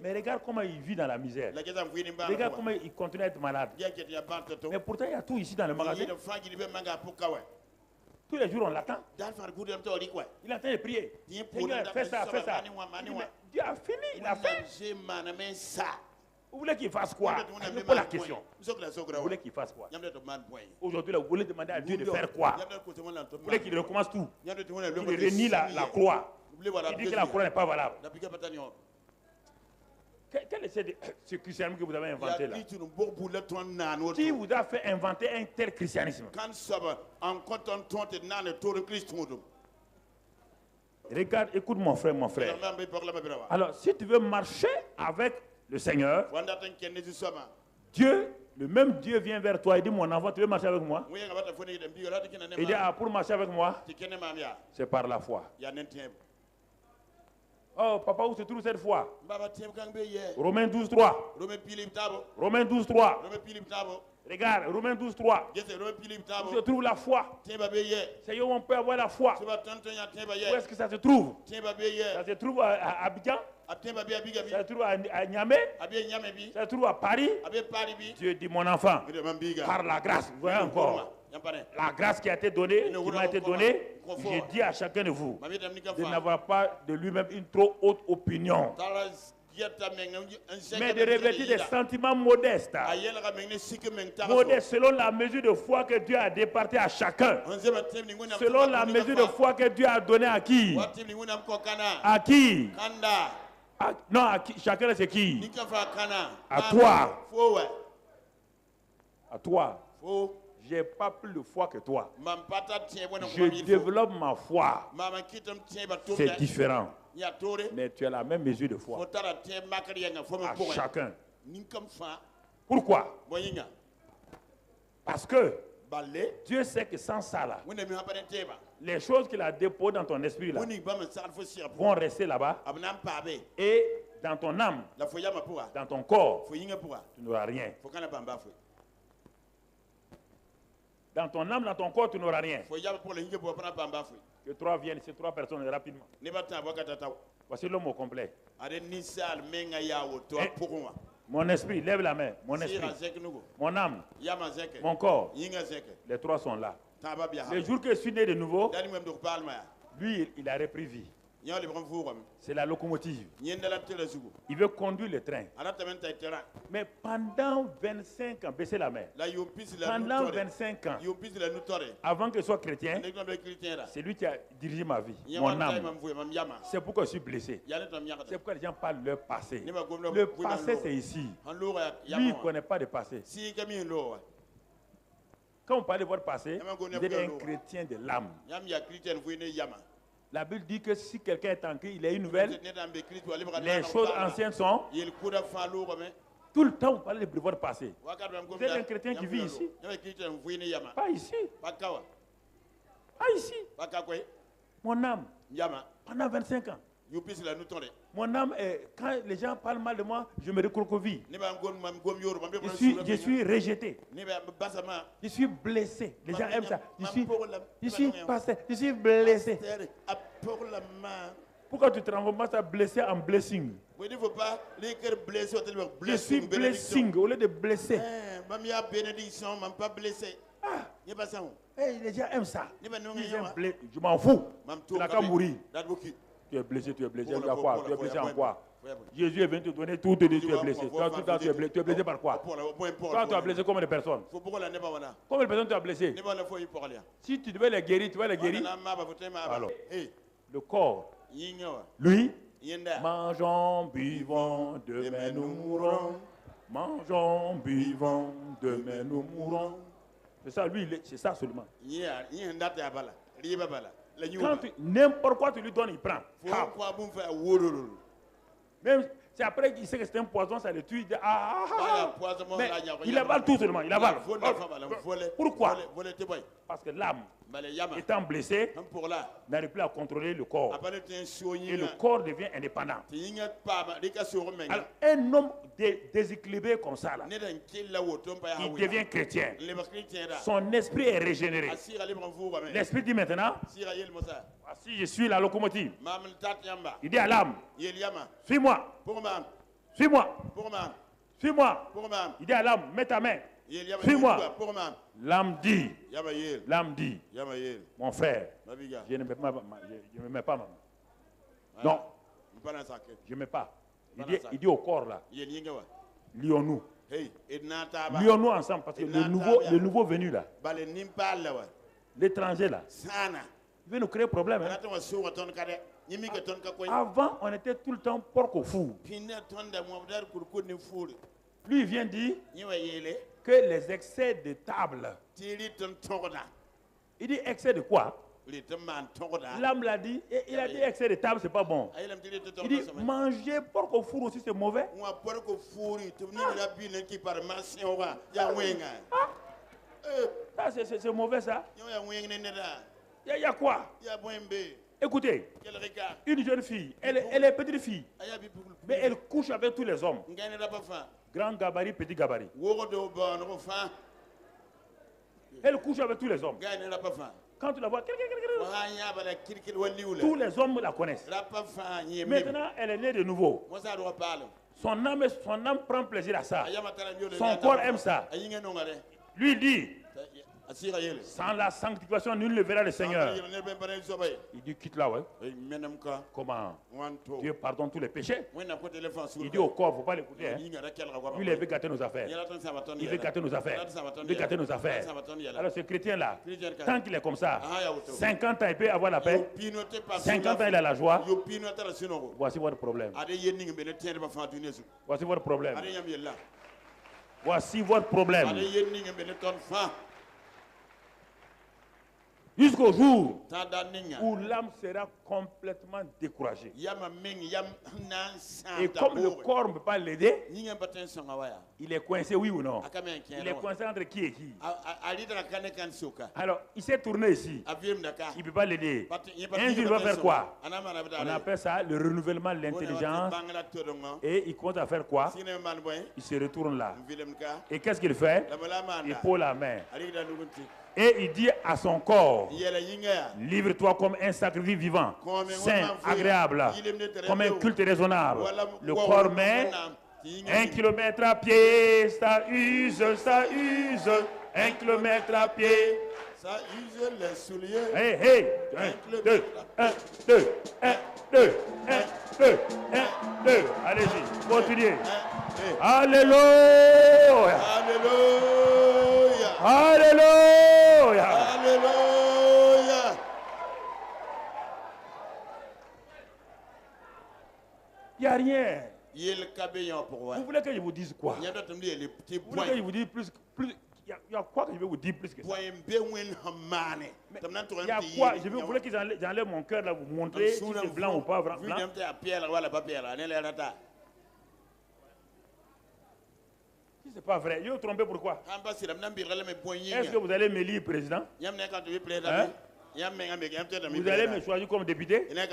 Mais regarde comment il vit dans la misère. Regarde comment il continue à être malade. Mais pourtant, il y a tout ici dans le magasin. Tous les jours, on l'attend. Il est en train de prier. Seigneur, fais ça, fais ça. Dieu a fini, il a fait. Vous voulez qu'il fasse quoi? Je pose la question. Vous voulez qu'il fasse quoi? Aujourd'hui, vous voulez demander à Dieu de faire quoi? Vous voulez qu'il recommence tout? Qu'il renie la croix. Il dit que la croix n'est pas valable. Quel est ce christianisme que vous avez inventé là? Qui vous a fait inventer un tel christianisme? Regarde, écoute mon frère, mon frère. Alors, si tu veux marcher avec le Seigneur, Dieu, le même Dieu vient vers toi et dit, mon enfant, tu veux marcher avec moi? Il dit, pour marcher avec moi, c'est par la foi. Oh, papa, où se trouve cette foi? Romains 12, 3. Romains 12, 3. Regarde, Romains 12, 3. Où se trouve la foi? Seigneur, on peut avoir la foi. Où est-ce que ça se trouve? Ça se trouve à Abidjan. Ça se trouve à Niamey. Ça se trouve à Paris. Dieu dit, mon enfant, par la grâce, vous voyez encore, la grâce qui a été donnée, qui m'a été donnée, j'ai dit à chacun de vous de n'avoir pas de lui-même une trop haute opinion, mais de revêtir des sentiments modestes. Modestes selon la mesure de foi que Dieu a départée à chacun. Selon la mesure de foi que Dieu a donnée à qui? À qui? Non, à qui? Chacun c'est qui? À toi. À toi. Je n'ai pas plus de foi que toi. Je développe ma foi. C'est différent. Mais tu as la même mesure de foi. À chacun. Pourquoi? Parce que Dieu sait que sans ça là, les choses qu'il a déposées dans ton esprit là vont rester là-bas. Et dans ton âme, dans ton corps, tu n'auras rien. Dans ton âme, dans ton corps, tu n'auras rien. Que trois viennent, ces trois personnes rapidement. Voici l'homme au complet. Mon esprit, lève la main. Mon esprit, mon âme, mon corps. Les trois sont là. Le jour que je suis né de nouveau, lui, il a repris vie. C'est la locomotive. Il veut conduire le train. Mais pendant 25 ans, baissez la main. Pendant 25 ans, avant que je sois chrétien, c'est lui qui a dirigé ma vie, mon âme. C'est pourquoi je suis blessé. C'est pourquoi les gens parlent de leur passé. Le passé, c'est ici. Lui, il ne connaît pas de passé. Quand on parle de votre passé, vous êtes un chrétien de l'âme. La Bible dit que si quelqu'un est en Christ, il est une nouvelle. Les choses anciennes sont. Tout le temps, vous parlez de votre passé. Vous êtes un chrétien qui vit ici. Pas ici. Pas ici. Mon âme, pendant 25 ans. Mon âme, quand les gens parlent mal de moi, je me recroqueville. Je suis rejeté. Je suis blessé. Les gens aiment ça. Je suis passé. Je suis blessé. Pourquoi tu transformes pas ça blessé en blessing? Je suis blessing au lieu de blessé. Les gens aiment ça. Je m'en fous. Tu n'as qu'à mourir. Tu es blessé, tu es blessé. Tu es blessé en quoi? Jésus est venu te donner tout, tu es blessé. Toi, tu es blessé par quoi? Toi, tu as blessé combien de personnes? Combien de personnes tu as blessé? Si tu devais les guérir, tu vas les guérir. Alors, le corps, lui, mangeons, buvons, demain nous mourrons. Mangeons, buvons, demain nous mourrons. C'est ça, lui, c'est ça seulement. N'importe quoi tu lui donnes, il prend. Même C'est après qu'il sait que c'est un poison, ça le tue. Il dit, mais il avale tout seulement. Il avale. Pourquoi? Parce que l'âme, étant blessée, n'arrive plus à contrôler le corps. Et le corps devient indépendant. Alors, un homme déséquilibré comme ça, là, il devient chrétien. Son esprit est régénéré. L'esprit dit maintenant, si je suis la locomotive, il dit à l'âme, suis-moi. Suis-moi. Suis-moi. Il dit à l'âme, mets ta main. Suis-moi. L'âme dit, mon frère, je ne mets pas ma main. Non, je ne mets pas. Il dit au corps là, lions-nous. Lions-nous ensemble parce que le nouveau venu là, l'étranger là, il veut nous créer problème. Hein? Avant, on était tout le temps porc au four. Lui, il vient dire que les excès de table. Il dit excès de quoi? L'âme l'a dit, et il a dit excès de table, c'est pas bon. Il dit manger porc au four aussi, c'est mauvais. Ah, c'est mauvais ça. Il y a quoi? Écoutez, une jeune fille, elle est petite fille, mais elle couche avec tous les hommes. Grand gabarit, petit gabarit. Elle couche avec tous les hommes. Quand tu la vois, tous les hommes la connaissent. Maintenant, elle est née de nouveau. Son âme prend plaisir à ça. Son corps aime ça. Lui, il dit, sans la sanctification, nul ne verra le Seigneur. Il dit, quitte là, ouais. Comment? Dieu pardonne tous les péchés. Il dit au corps, il ne faut pas l'écouter. Hein. Lui, il veut gâter nos affaires. Il veut gâter nos affaires. Il veut gâter nos affaires. Alors ce chrétien-là, tant qu'il est comme ça, 50 ans, il peut avoir la paix. 50 ans, il a la joie. Voici votre problème. Voici votre problème. Voici votre problème. Jusqu'au jour où l'âme sera complètement découragée. Et comme le corps ne peut pas l'aider, il est coincé, oui ou non? Il est coincé entre qui et qui? Alors, il s'est tourné ici. Il ne peut pas l'aider. Un jour, il va faire quoi? On appelle ça le renouvellement de l'intelligence. Et il compte à faire quoi? Il se retourne là. Et qu'est-ce qu'il fait? Il pose la main. Et il dit à son corps, livre-toi comme un sacrifice vivant, saint, agréable, comme un culte raisonnable. Le corps met 1 kilomètre à pied, ça use, 1 kilomètre à pied. Ça use les souliers. Hey, hey, 1, 2, 1, 2, 1, 2, 1, 2, 1, 2. Allez-y, continuez. Alléluia. Alléluia. Alléluia. Alléluia. Il n'y a rien. Vous voulez que je vous dise quoi? Vous voulez que je vous dise plus il y a quoi que je vais vous dire plus que ça? Il y a quoi? Vous voulez que j'enlève mon cœur là, vous montrer si c'est blanc ou pas blanc? Si c'est pas vrai, je vais vous tromper pourquoi? Est-ce que vous allez me lire président? Hein? Vous allez me choisir comme député? Il n'y a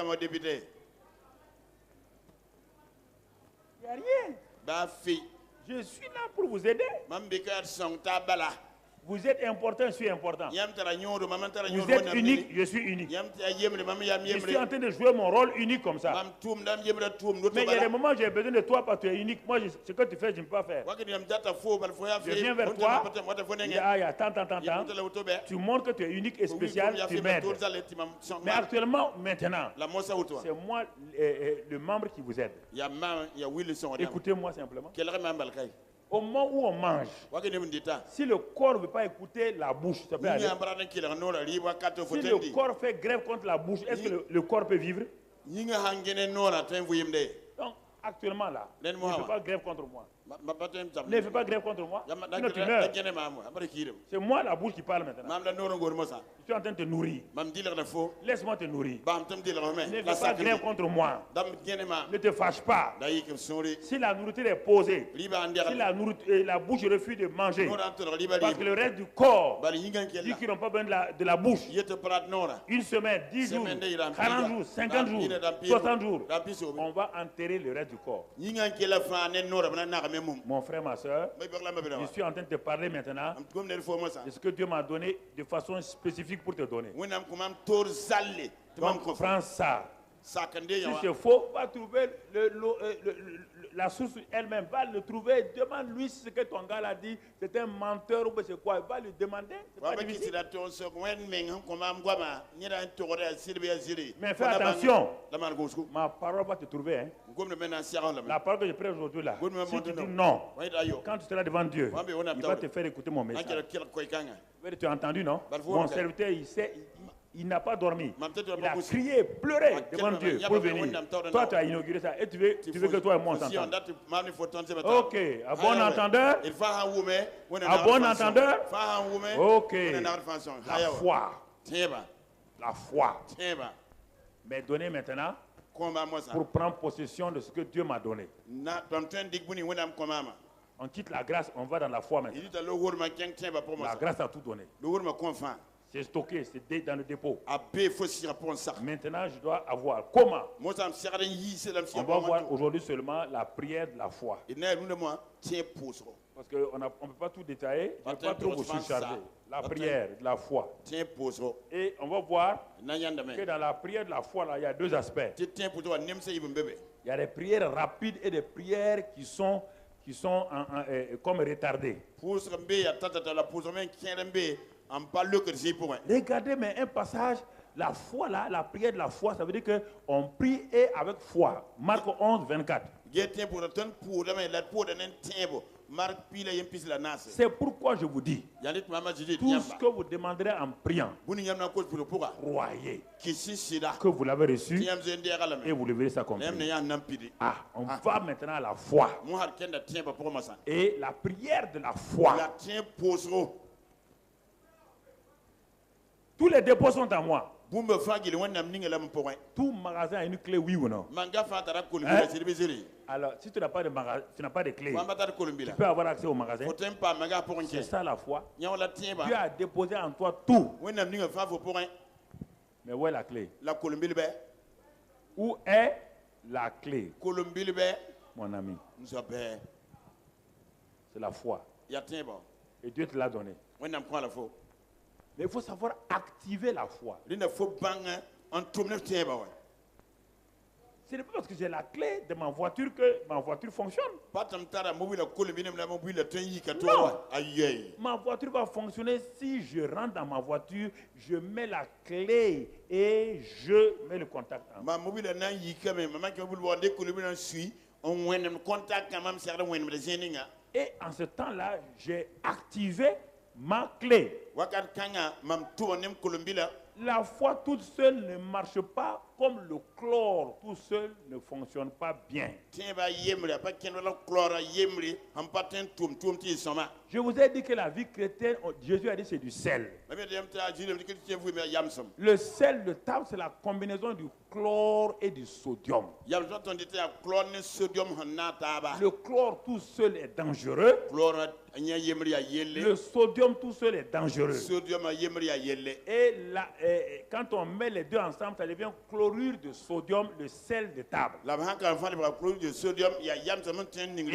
rien. Je suis là pour vous aider. Vous êtes important, je suis important. Vous êtes unique, je suis unique. Je suis en train de jouer mon rôle unique comme ça. Mais il y a des moments où j'ai besoin de toi parce que tu es unique. Moi, ce que tu fais, je ne peux pas faire. Je viens vers toi. Attends. Tu montres que tu es unique et spécial, tu m'aides. Mais actuellement, maintenant, c'est moi le membre qui vous aide. Écoutez-moi simplement. Au moment où on mange, si le corps ne veut pas écouter la bouche, ça peut aller. Si le corps fait grève contre la bouche, est-ce que le corps peut vivre? Donc, Actuellement là, ne fais pas grève contre moi. Ne fais pas grève contre moi. Sinon tu meurs. C'est moi la bouche qui parle maintenant. Je suis en train de te nourrir. Laisse-moi te nourrir. Ne fais pas grève contre moi. Ne te fâche pas. Si la nourriture est posée, si la bouche refuse de manger, parce que le reste du corps dit qu'ils n'ont pas besoin de la bouche. Une semaine, 10 jours, 40 jours, 50 jours, 60 jours, on va enterrer le reste du corps. Mon frère, ma soeur, je suis en train de te parler maintenant de ce que Dieu m'a donné de façon spécifique pour te donner. Prends ça. Si c'est faux, va trouver la source elle-même. Va le trouver. Demande-lui ce que ton gars l'a dit. C'est un menteur ou c'est quoi. Va lui demander. Mais fais attention. Ma parole va te trouver. Hein. La parole que je prêche aujourd'hui là. Si tu dis non, quand tu seras devant Dieu, il va te faire écouter mon message. Tu as entendu, non? Mon serviteur, il sait. Il n'a pas dormi. Il a crié, pleuré devant Dieu pour venir. Toi, tu as inauguré ça. Et tu veux que toi et moi on s'entende. Ok. À bon entendeur. À bon entendeur. Ok. La foi. La foi. Mais donnez maintenant pour prendre possession de ce que Dieu m'a donné. On quitte la grâce, on va dans la foi maintenant. La grâce a tout donné. C'est stocké, c'est dans le dépôt. Maintenant, je dois avoir. Comment? On va voir aujourd'hui seulement la prière de la foi. Parce qu'on ne peut pas tout détailler, je ne peux pas trop vous surcharger. La prière de la foi. Et on va voir que dans la prière de la foi, là, il y a deux aspects. Il y a des prières rapides et des prières qui sont comme retardées. Regardez, mais un passage, la foi là, la prière de la foi, ça veut dire qu'on prie et avec foi. Marc 11, 24. C'est pourquoi je vous dis, tout ce que vous demanderez en priant, croyez que vous l'avez reçu et vous le verrez ça comme Ah, on va maintenant à la foi. Et la prière de la foi. Tous les dépôts sont à moi. Tout magasin a une clé, oui ou non? Hein? Alors, si tu n'as pas de magasin, tu n'as pas de clé, tu peux avoir accès au magasin. C'est ça la foi. Dieu a déposé en toi tout. Mais où est la clé? Où est la clé? Mon ami. C'est la foi. Et Dieu te l'a donné. Mais il faut savoir activer la foi. Ce n'est pas parce que j'ai la clé de ma voiture que ma voiture fonctionne. Non. Ma voiture va fonctionner si je rentre dans ma voiture, je mets la clé et je mets le contact. Et en ce temps-là, j'ai activé ma clé. La foi toute seule ne marche pas comme le chlore tout seul ne fonctionne pas bien. Je vous ai dit que la vie chrétienne, Jésus a dit c'est du sel. Le sel de table, c'est la combinaison du chlore et du sodium. Le chlore tout seul est dangereux. Le sodium tout seul est dangereux. Et quand on met les deux ensemble, ça devient chlorure de sodium, le sel de table.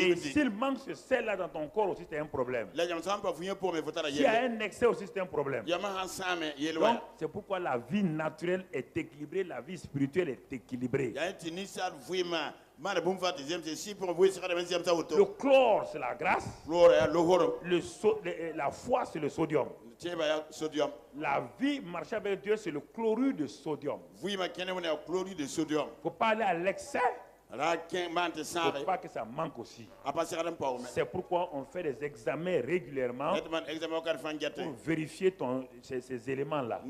Et s'il manque ce sel-là dans ton corps aussi, c'est un problème. S'il y a un excès aussi, c'est un problème. Donc, c'est pourquoi la vie naturelle est équilibrée, la vie spirituelle est équilibrée. Le chlore, c'est la grâce. La foi, c'est le sodium. La vie marcher avec Dieu, c'est le chlorure de sodium. Il ne faut pas aller à l'excès. ne faut pas que ça manque aussi. C'est pourquoi on fait des examens régulièrement pour vérifier ces éléments-là.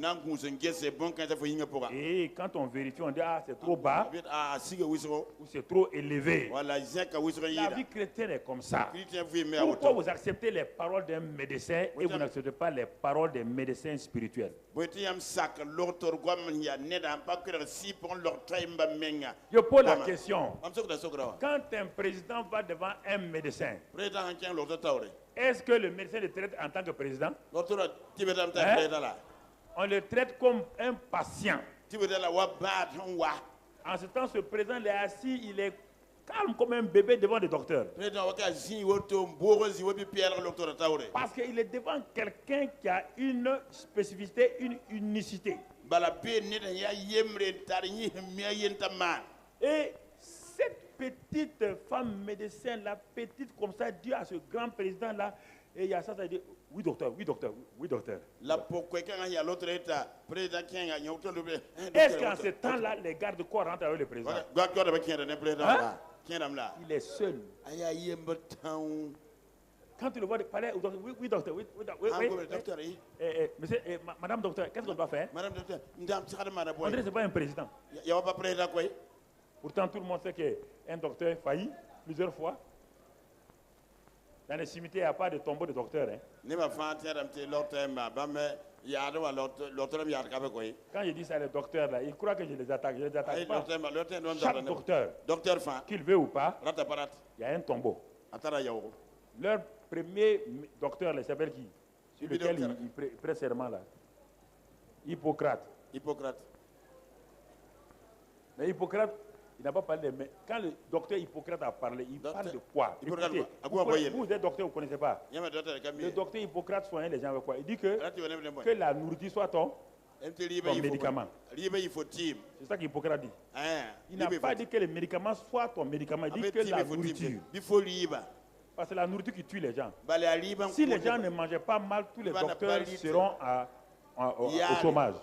Et quand on vérifie, on dit ah c'est trop bas ou c'est trop élevé. La vie chrétienne est comme ça. Pourquoi vous acceptez les paroles d'un médecin et vous n'acceptez pas les paroles des médecins spirituels? Je pose la question. Quand un président va devant un médecin, est-ce que le médecin le traite en tant que président? On le traite comme un patient. En ce temps, ce président est assis, il est calme comme un bébé devant le docteur. Parce qu'il est devant quelqu'un qui a une spécificité, une unicité. Et cette petite femme médecin, la petite comme ça, dit à ce grand président-là, et il y a ça, ça dit, oui docteur, oui docteur, oui docteur. Est-ce qu'en ce temps-là, les gardes-corps rentrent avec le président? Hein? Il est seul. Quand tu le vois parler, oui docteur, oui docteur, monsieur, madame docteur, qu'est-ce qu'on doit faire? Madame docteur, on dirait que ce n'est pas un président. Pourtant, tout le monde sait qu'un docteur faillit plusieurs fois. Dans les cimetières, il n'y a pas de tombeau de docteur. Hein. Quand je dis ça, les docteurs, là, ils croient que je les attaque. Je les attaque pas. Chaque docteur, qu'il veut ou pas, il y a un tombeau. Leur premier docteur, il s'appelle qui? Sur lequel il prête serment là. Hippocrate. Mais Hippocrate, il n'a pas parlé de... Quand le docteur Hippocrate a parlé, il parle de quoi? Écoutez, vous êtes docteur, vous ne connaissez pas. Le docteur Hippocrate soigne les gens avec quoi? Il dit que la nourriture soit ton médicament. C'est ça qu'Hippocrate dit. Il n'a pas dit que les médicaments soient ton médicament. Il dit que la nourriture. Parce que c'est la nourriture qui tue les gens. Si les gens ne mangeaient pas mal, tous les docteurs seront au chômage.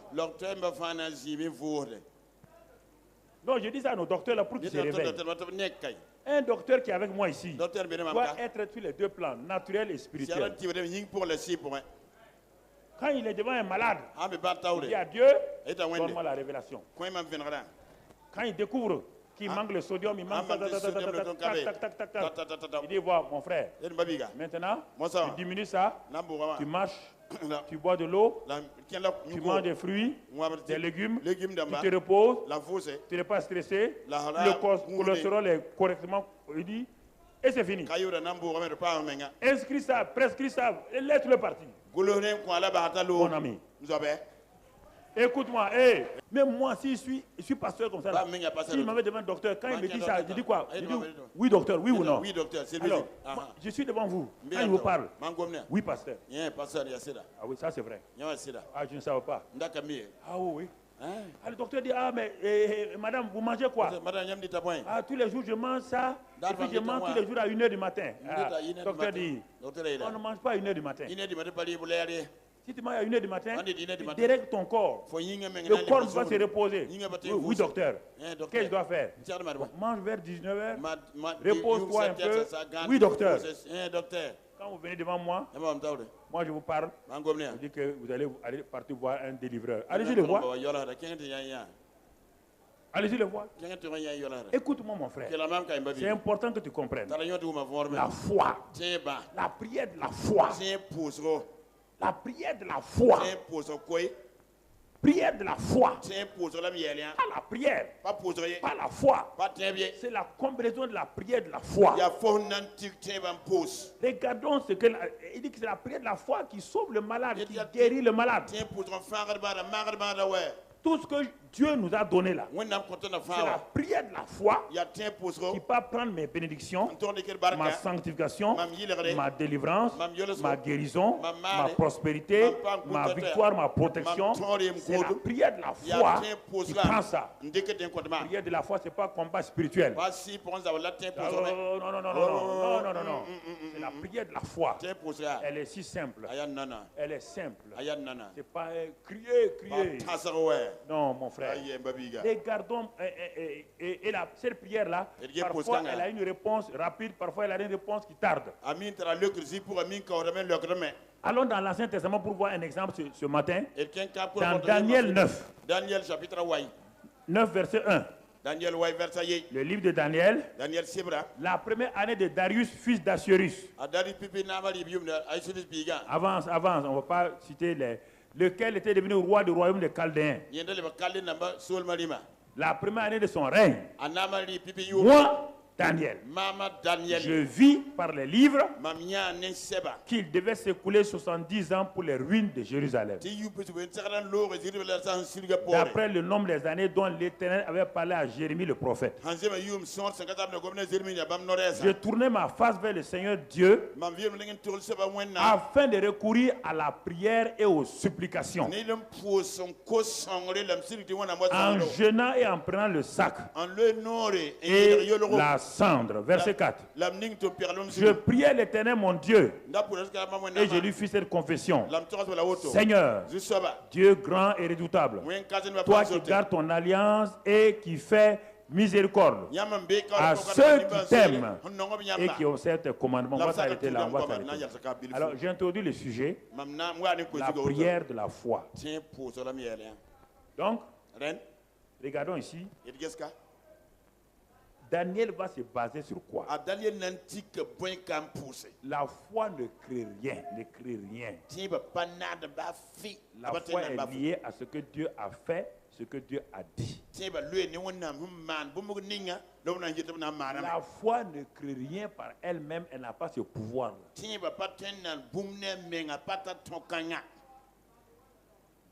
Non, je dis ça à nos docteurs là pour qu'ils se réveillent. Un docteur qui est avec moi ici doit être sur les deux plans, naturel et spirituel. Quand il est devant un malade, il dit à Dieu, donne-moi la révélation. Quand il découvre qu'il manque le sodium, il manque il dit, voilà mon frère, maintenant, tu diminues ça, tu marches, tu bois de l'eau, tu manges des fruits, des légumes, tu te reposes, tu n'es pas stressé, le cholestérol est correctement, il dit, et c'est fini. Inscris ça, prescris ça, et laisse-le partir. Mon ami. Écoute-moi, même moi, si je suis pasteur comme ça, s'il m'avait devant un docteur, quand il me dit ça, je dis quoi? Je dis oui docteur, oui ou non? Oui docteur, c'est lui. Alors, je suis devant vous, quand il vous parle, oui pasteur. Ah oui, ça c'est vrai. Ah, je ne savais pas. Ah oui. Ah, le docteur dit, ah mais madame, vous mangez quoi? Ah, tous les jours je mange ça, et puis je mange tous les jours à 1h du matin. Le docteur dit, on ne mange pas à 1h du matin. Si tu manges à 1h du matin, tu dérègles ton corps. Le corps va se reposer. Oui, docteur. Qu'est-ce que je dois faire? Mange vers 19h, repose-toi un peu. Oui, docteur. Quand vous venez devant moi, moi je vous parle. Je dis que vous allez partir voir un délivreur. Allez-y le voir. Allez-y le voir. Écoute-moi mon frère. C'est important que tu comprennes. La foi. La prière de la foi. La prière de la foi. Prière de la foi. Pas la prière. Pas la foi. C'est la combinaison de la prière de la foi. Regardons ce que... Il dit que c'est la prière de la foi qui sauve le malade, qui guérit le malade. Tout ce que Dieu nous a donné là, c'est la prière de la foi qui peut prendre mes bénédictions, ma sanctification, ma délivrance, ma guérison, ma prospérité, ma victoire, ma protection. C'est la prière de la foi qui prend ça. La prière de la foi, ce n'est pas un combat spirituel. Non. C'est la prière de la foi. Elle est si simple. Elle est simple. C'est pas crier. Non, mon frère. frères. Regardons, et cette prière-là, parfois elle a une réponse rapide, parfois elle a une réponse qui tarde. Allons dans l'Ancien Testament pour voir un exemple ce matin. Dans Daniel 9. Daniel chapitre 9, verset 1. Le livre de Daniel. La première année de Darius, fils d'Assuérus. Avance, on ne va pas citer lequel était devenu roi du royaume des Chaldéens. La première année de son règne. Moi, Daniel, je vis par les livres qu'il devait s'écouler 70 ans pour les ruines de Jérusalem. D'après le nombre des années dont l'Éternel avait parlé à Jérémie le prophète. Je tournais ma face vers le Seigneur Dieu afin de recourir à la prière et aux supplications. En jeûnant et en prenant le sac et la cendre. Verset 4. Je priais l'Éternel mon Dieu et je lui fis cette confession. Seigneur, Dieu grand et redoutable, toi qui gardes ton alliance et qui fais miséricorde à ceux qui t'aiment et qui observent tes commandements. On va s'arrêter là. Alors j'ai introduit le sujet, la prière de la foi. Donc, regardons ici. Daniel va se baser sur quoi? La foi ne crée rien, La foi est liée à ce que Dieu a fait, ce que Dieu a dit. La foi ne crée rien par elle-même, elle n'a pas ce pouvoir.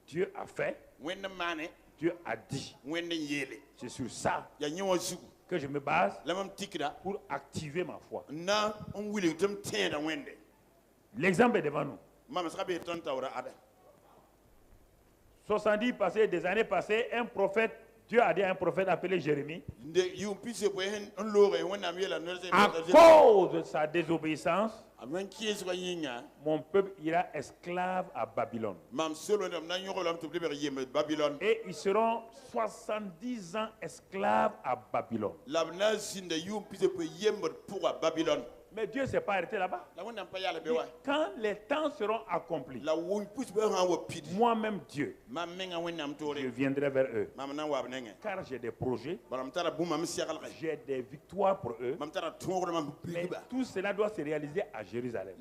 Dieu a fait, Dieu a dit. C'est sur ça que je me base pour activer ma foi. L'exemple est devant nous. 70 passés, des années passées, un prophète, Dieu a dit à un prophète appelé Jérémie, à cause de sa désobéissance, mon peuple ira esclave à Babylone. Et ils seront 70 ans esclaves à Babylone. Mais Dieu ne s'est pas arrêté là-bas. Quand les temps seront accomplis, moi-même Dieu, je viendrai vers eux. Car j'ai des projets, j'ai des victoires pour eux. Mais tout cela doit se réaliser à Jérusalem.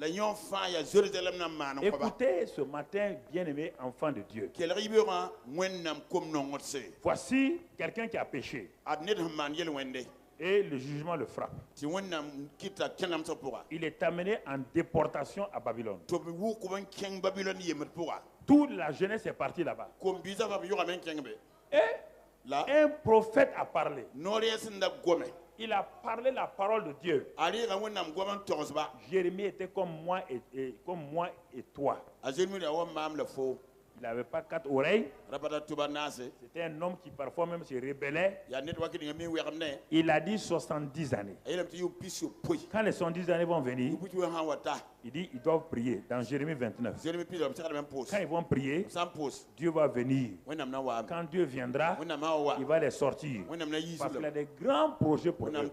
Écoutez ce matin, bien-aimés enfants de Dieu. Voici quelqu'un qui a péché. Et le jugement le frappe. Il est amené en déportation à Babylone. Toute la jeunesse est partie là-bas. Et un prophète a parlé. Il a parlé la parole de Dieu. Jérémie était comme moi et toi. Il n'avait pas 4 oreilles. C'était un homme qui parfois même se rébellait. Il a dit 70 années. Quand les 70 années vont venir, il dit ils doivent prier dans Jérémie 29. Quand ils vont prier, Dieu va venir. Quand Dieu viendra, il va les sortir. Parce qu'il a des grands projets pour eux. Le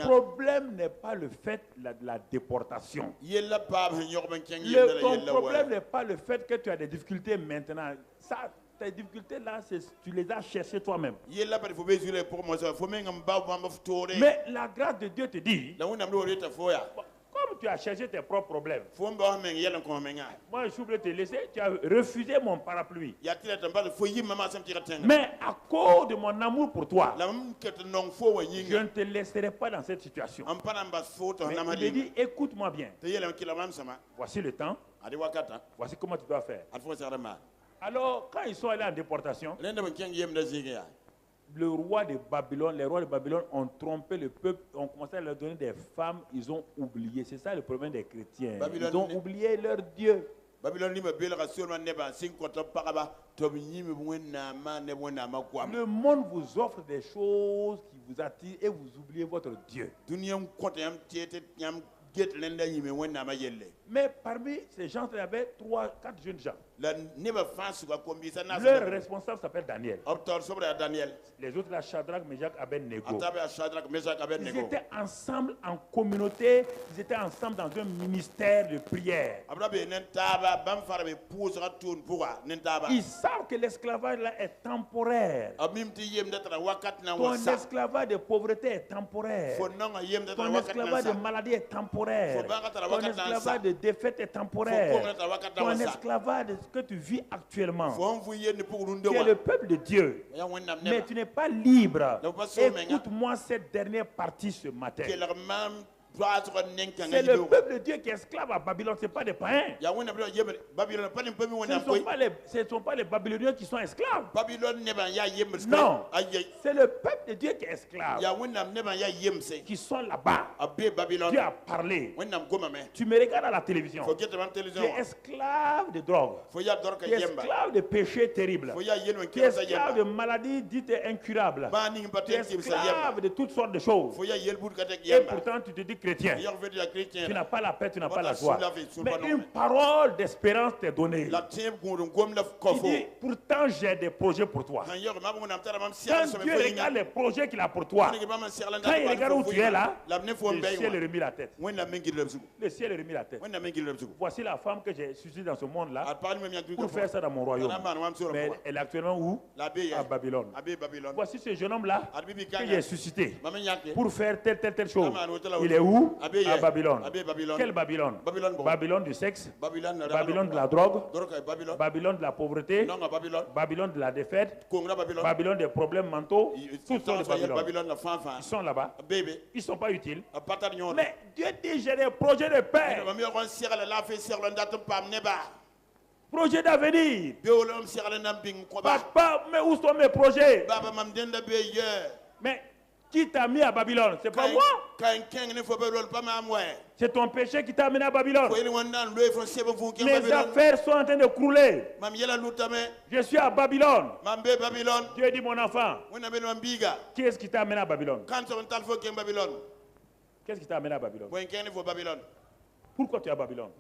problème n'est pas le fait de la déportation. Le problème n'est pas le fait que tu as des difficultés maintenant. Ça, tes difficultés là, tu les as cherchées toi-même. Mais la grâce de Dieu te dit, comme tu as cherché tes propres problèmes, moi je voulais te laisser, tu as refusé mon parapluie. Mais à cause de mon amour pour toi, je ne te laisserai pas dans cette situation. Mais il me dit, écoute-moi bien. Voici le temps. Voici comment tu dois faire. Alors, quand ils sont allés en déportation, le roi de Babylone, les rois de Babylone ont trompé le peuple, ont commencé à leur donner des femmes, ils ont oublié. C'est ça le problème des chrétiens. Ils ont oublié leur Dieu. Le monde vous offre des choses qui vous attirent et vous oubliez votre Dieu. Mais parmi ces gens, il y avait 3-4 jeunes gens. Leur responsable s'appelle Daniel. Les autres, là, Shadrach, Meshach, Abednego. Ils étaient ensemble en communauté, ils étaient ensemble dans un ministère de prière. Ils savent que l'esclavage là est temporaire. Ton esclavage de pauvreté est temporaire. Ton esclavage de maladie est temporaire. Ton esclavage de défaite est temporaire. Ton esclavage de ce que tu vis actuellement. Tu es le peuple de Dieu. Mais tu n'es pas libre. Écoute-moi cette dernière partie ce matin. C'est le peuple de Dieu qui est esclave à Babylone, ce n'est pas des païens. Ce ne sont pas les Babyloniens qui sont esclaves. Non, c'est le peuple de Dieu qui est esclave. Qui sont là-bas. Dieu a parlé. Tu me regardes à la télévision. Tu es esclave de drogue. Tu es esclave de péchés terribles. Tu es esclave de maladies dites incurables. Tu es esclave de toutes sortes de choses. Et pourtant tu te dis chrétien. Tu n'as pas la paix, tu n'as pas la joie. Mais une parole d'espérance t'est donnée. Il dit, pourtant j'ai des projets pour toi. Quand Dieu regarde les projets qu'il a pour toi, quand il regarde où tu es là, le ciel est remis la tête. Le ciel est remis la tête. Voici la femme que j'ai suscitée dans ce monde-là pour faire ça dans mon royaume. Mais elle est actuellement où? À Babylone. Voici ce jeune homme-là que j'ai suscité pour faire telle chose. Il est où? À Babylone. Quel Babylone? Babylone du sexe, Babylone de la drogue, Babylone de la pauvreté, Babylone de la défaite, Babylone des problèmes mentaux. Tous sont les Babylone. Ils sont là-bas. Ils ne sont pas utiles. Mais Dieu dit, j'ai des projets de paix. Projet d'avenir. Papa, mais où sont mes projets? Mais qui t'a mis à Babylone? C'est pas moi. C'est ton péché qui t'a amené à Babylone. Mes affaires sont en train de crouler. Je suis à Babylone. Dieu dit, mon enfant, qui est-ce qui t'a amené à Babylone? Qu'est-ce qui t'a amené à Babylone? Pourquoi tu es à Babylone?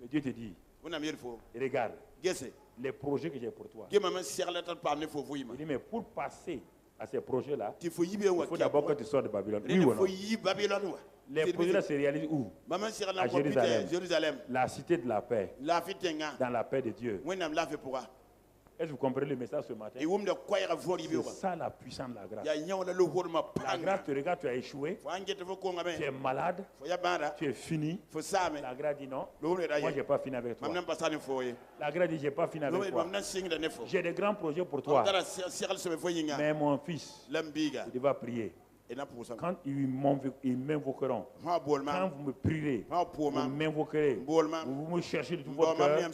Et Dieu te dit, regarde, les projets que j'ai pour toi. Il dit, mais pour passer à ces projets-là, il faut d'abord que tu sortes de Babylone. Oui ou non? Les projets se réalisent où? À Jérusalem. La cité de la paix. Dans la paix de Dieu. Est-ce que vous comprenez le message ce matin? C'est ça la puissance de la grâce. La grâce te regarde, tu as échoué. Tu es malade. Tu es fini. La grâce dit non. Moi, je n'ai pas fini avec toi. La grâce dit, je n'ai pas fini avec toi. J'ai des grands projets pour toi. Mais mon fils, il va prier. Quand ils m'invoqueront, quand vous me prierez, vous m'invoquerez, vous me cherchez de tout votre cœur,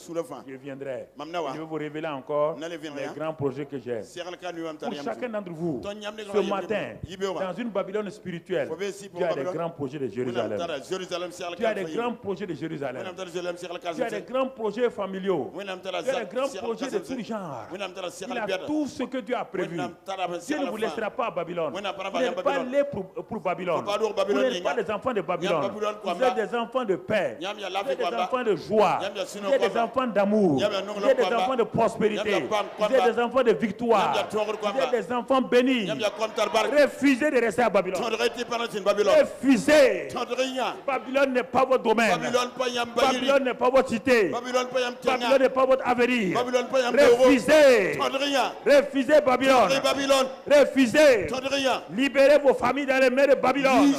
je viendrai. Je vais vous révéler encore les grands projets que j'ai. Pour chacun d'entre vous, ce matin, dans une Babylone spirituelle, tu as des grands projets de Jérusalem. Tu as des grands projets de Jérusalem. Tu as des grands projets familiaux. Tu as des grands projets de tout genre. Il a tout ce que Dieu a prévu. Dieu ne vous laissera pas à Babylone. Vous n'êtes pas pour Babylone. Vous n'êtes pas des enfants de Babylone. Vous êtes des enfants de paix. Vous êtes des enfants de joie. Vous êtes des enfants d'amour. Vous êtes des enfants de prospérité. Vous êtes des enfants de victoire. Vous êtes des enfants bénis. Refusez de rester à Babylone. Refusez. Babylone n'est pas votre domaine. Babylone n'est pas votre cité. Babylone n'est pas votre avenir. Refusez. Refusez Babylone. Refusez. Libérez vos familles dans les mains de Babylone.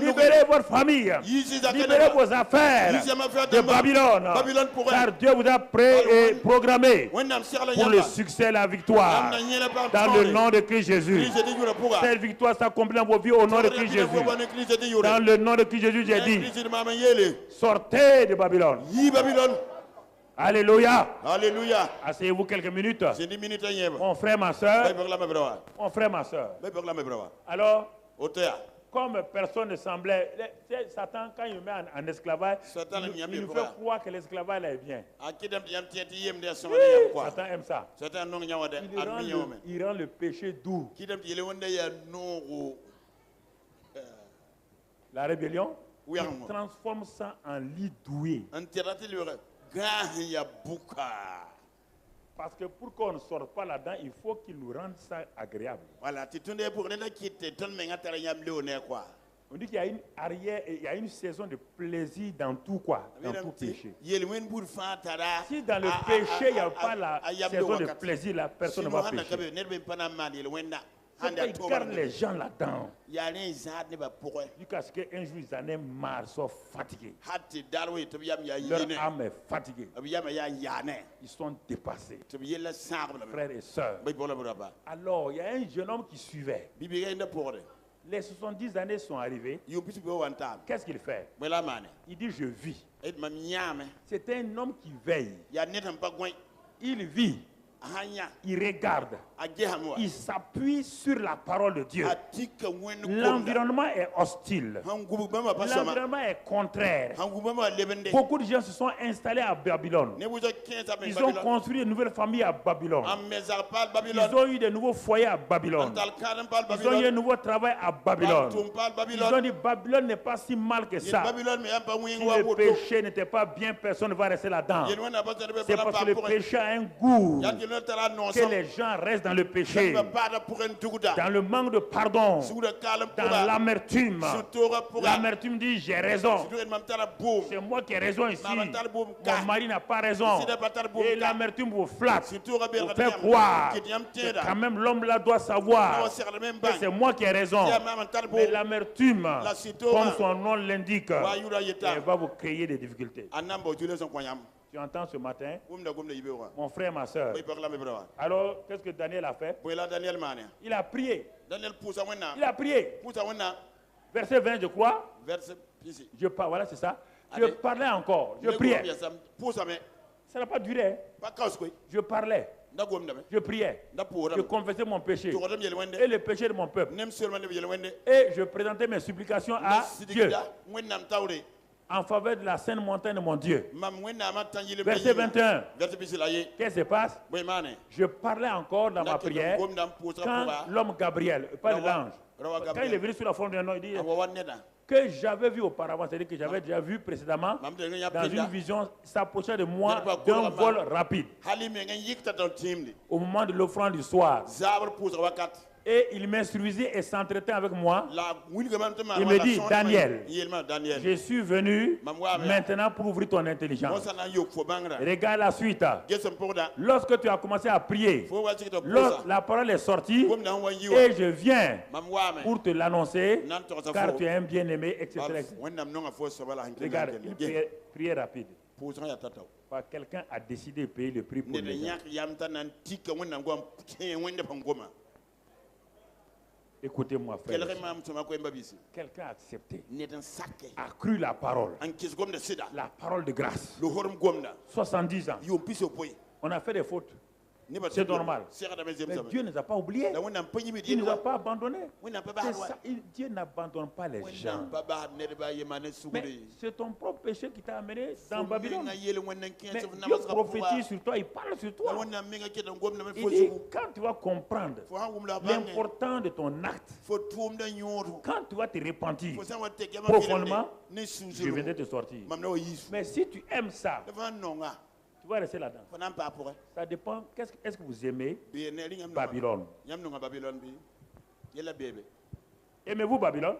Libérez votre famille. Libérez vos affaires de Babylone. Car Dieu vous a prêt et programmé pour le succès et la victoire. Dans le nom de Christ Jésus. Cette victoire s'accomplit dans vos vies au nom de Christ Jésus. Dans le nom de Christ Jésus, j'ai dit, sortez de Babylone. Alléluia. Alléluia. Asseyez-vous quelques minutes. Mon frère, ma soeur. Mon frère, ma soeur. Alors, comme personne ne semblait, Satan, quand il met en esclavage, il nous fait croire que l'esclavage est bien. Satan aime ça. Il rend le péché doux. La rébellion, il transforme ça en lit doué. Parce que pour qu'on ne sorte pas là-dedans, il faut qu'il nous rende ça agréable. Voilà. On dit qu'il y a une arrière, il y a une saison de plaisir dans tout quoi, dans tout péché. Si dans le péché, il n'y a pas la saison de plaisir, la personne ne va pécher. Ils gardent les gens là-dedans. Jusqu'à ce qu'un jour ils en aient marre, soient fatigués. Leur âme est fatiguée. Ils sont dépassés. Frères et sœurs. Alors, il y a un jeune homme qui suivait. Les 70 années sont arrivées. Qu'est-ce qu'il fait? Il dit je vis. C'est un homme qui veille. Il vit. Il regarde. Il s'appuie sur la parole de Dieu. L'environnement est hostile. L'environnement est contraire. Beaucoup de gens se sont installés à Babylone. Ils ont construit une nouvelle famille à Babylone. Ils ont eu de nouveaux foyers à Babylone. Ils ont eu un nouveau travail à Babylone. Ils ont dit Babylone n'est pas si mal que ça. Si le péché n'était pas bien, personne ne va rester là-dedans. C'est parce que le péché a un goût. Que les gens restent dans le péché, dans le manque de pardon, dans l'amertume. L'amertume dit j'ai raison. C'est moi qui ai raison ici. Mon mari n'a pas raison. Et l'amertume vous flatte, vous fait croire que quand même l'homme là doit savoir que c'est moi qui ai raison. Mais l'amertume, comme son nom l'indique, elle va vous créer des difficultés. Tu entends ce matin, mon frère, ma soeur. Alors, qu'est-ce que Daniel a fait? Il a prié. Il a prié. Verset 20, je crois. Je parle, voilà, c'est ça. Je parlais encore. Je priais. Ça n'a pas duré. Je parlais. Je priais. Je confessais mon péché et le péché de mon peuple. Et je présentais mes supplications à Dieu en faveur de la sainte montagne de mon Dieu. Verset 21. Qu'est-ce qui se passe? Je parlais encore dans ma prière quand l'homme Gabriel, pas de l'ange, quand il est venu sur la forme d'un homme, il dit que j'avais vu auparavant, c'est-à-dire que j'avais déjà vu précédemment dans une vision s'approcher de moi d'un vol rapide au moment de l'offrande du soir. Et il m'instruisait et s'entretient avec moi. Il me dit, Daniel, je suis venu maintenant pour ouvrir ton intelligence. Regarde la suite. Lorsque tu as commencé à prier, la parole est sortie et je viens pour te l'annoncer car tu es un bien-aimé, etc. Regarde, une prière rapide. Quelqu'un a décidé de payer le prix pour les gens. Écoutez-moi, frère. Quelqu'un a accepté, a cru la parole de grâce. 70 ans. On a fait des fautes. C'est normal. Mais Dieu ne nous a pas oubliés. Il ne nous a pas abandonnés. Dieu n'abandonne pas les gens. Mais c'est ton propre péché qui t'a amené dans Babylone. Mais Dieu prophétise sur toi, il parle sur toi. Il dit, quand tu vas comprendre l'importance de ton acte, quand tu vas te repentir profondément, je viendrai te sortir. Mais si tu aimes ça, tu vas rester là-dedans. Ça dépend. Est-ce que vous aimez Babylone? Aimez-vous Babylone?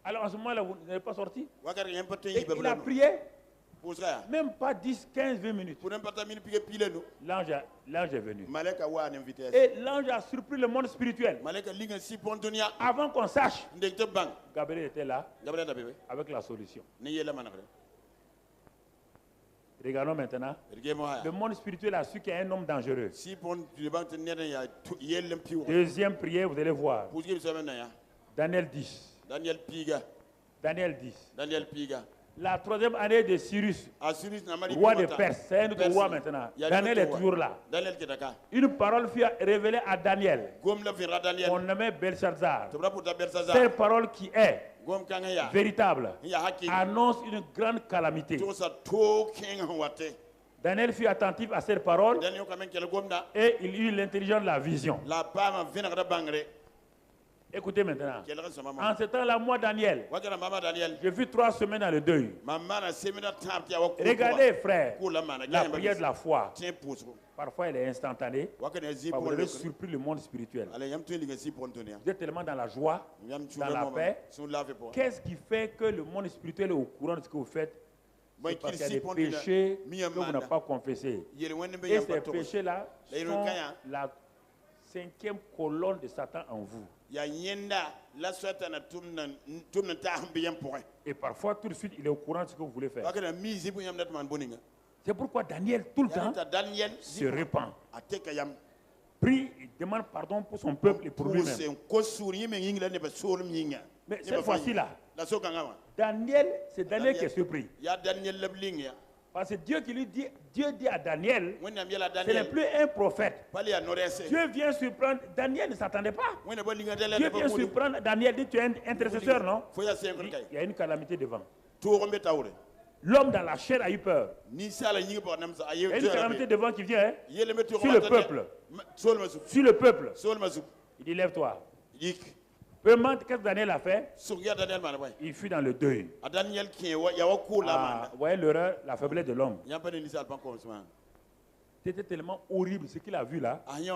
Alors en ce moment-là, vous n'êtes pas sorti. Et il a prié. Même pas 10, 15, 20 minutes. L'ange est venu. Et l'ange a surpris le monde spirituel. Avant qu'on sache, Gabriel était là avec la solution. Regardons maintenant. Le monde spirituel a su qu'il y a un homme dangereux. Deuxième prière, vous allez voir. Daniel 10. Daniel 10. La troisième année de Cyrus, roi de Perse. C'est un autre roi maintenant. Daniel est toujours là. Une parole fut révélée à Daniel. On nommait Belshazzar. Cette parole qui est véritable annonce une grande calamité. Daniel fut attentif à cette parole et il eut l'intelligence de la vision. Écoutez maintenant. En ce temps-là, moi, Daniel, j'ai vu 3 semaines dans le deuil. Regardez, frère, la prière de la foi. Parfois, elle est instantanée. Vous avez surpris le monde spirituel. Vous êtes tellement dans la joie, dans la paix. Qu'est-ce qui fait que le monde spirituel est au courant de ce que vous faites? C'est parce qu'il y a des péchés que vous n'avez pas confessés. Et ces péchés-là sont la 5e colonne de Satan en vous. Et parfois, tout de suite, il est au courant de ce que vous voulez faire. C'est pourquoi Daniel, tout le temps, se répand. Prie et demande pardon pour son peuple et pour lui-même. Mais cette fois-ci-là, Daniel, c'est Daniel qui est surpris. Parce que Dieu qui lui dit, Dieu dit à Daniel, ce n'est plus un prophète. Dieu vient surprendre. Daniel ne s'attendait pas. Dieu vient surprendre. Daniel dit, tu es un intercesseur, non? Il y a une calamité devant. L'homme dans la chair a eu peur. Il y a une calamité devant qui vient, hein? Sur le peuple. Sur le peuple. Il dit, lève-toi. Qu'est-ce que Daniel a fait? Il fut dans le deuil. Vous voyez l'erreur, la faiblesse de l'homme. C'était tellement horrible ce qu'il a vu là. Il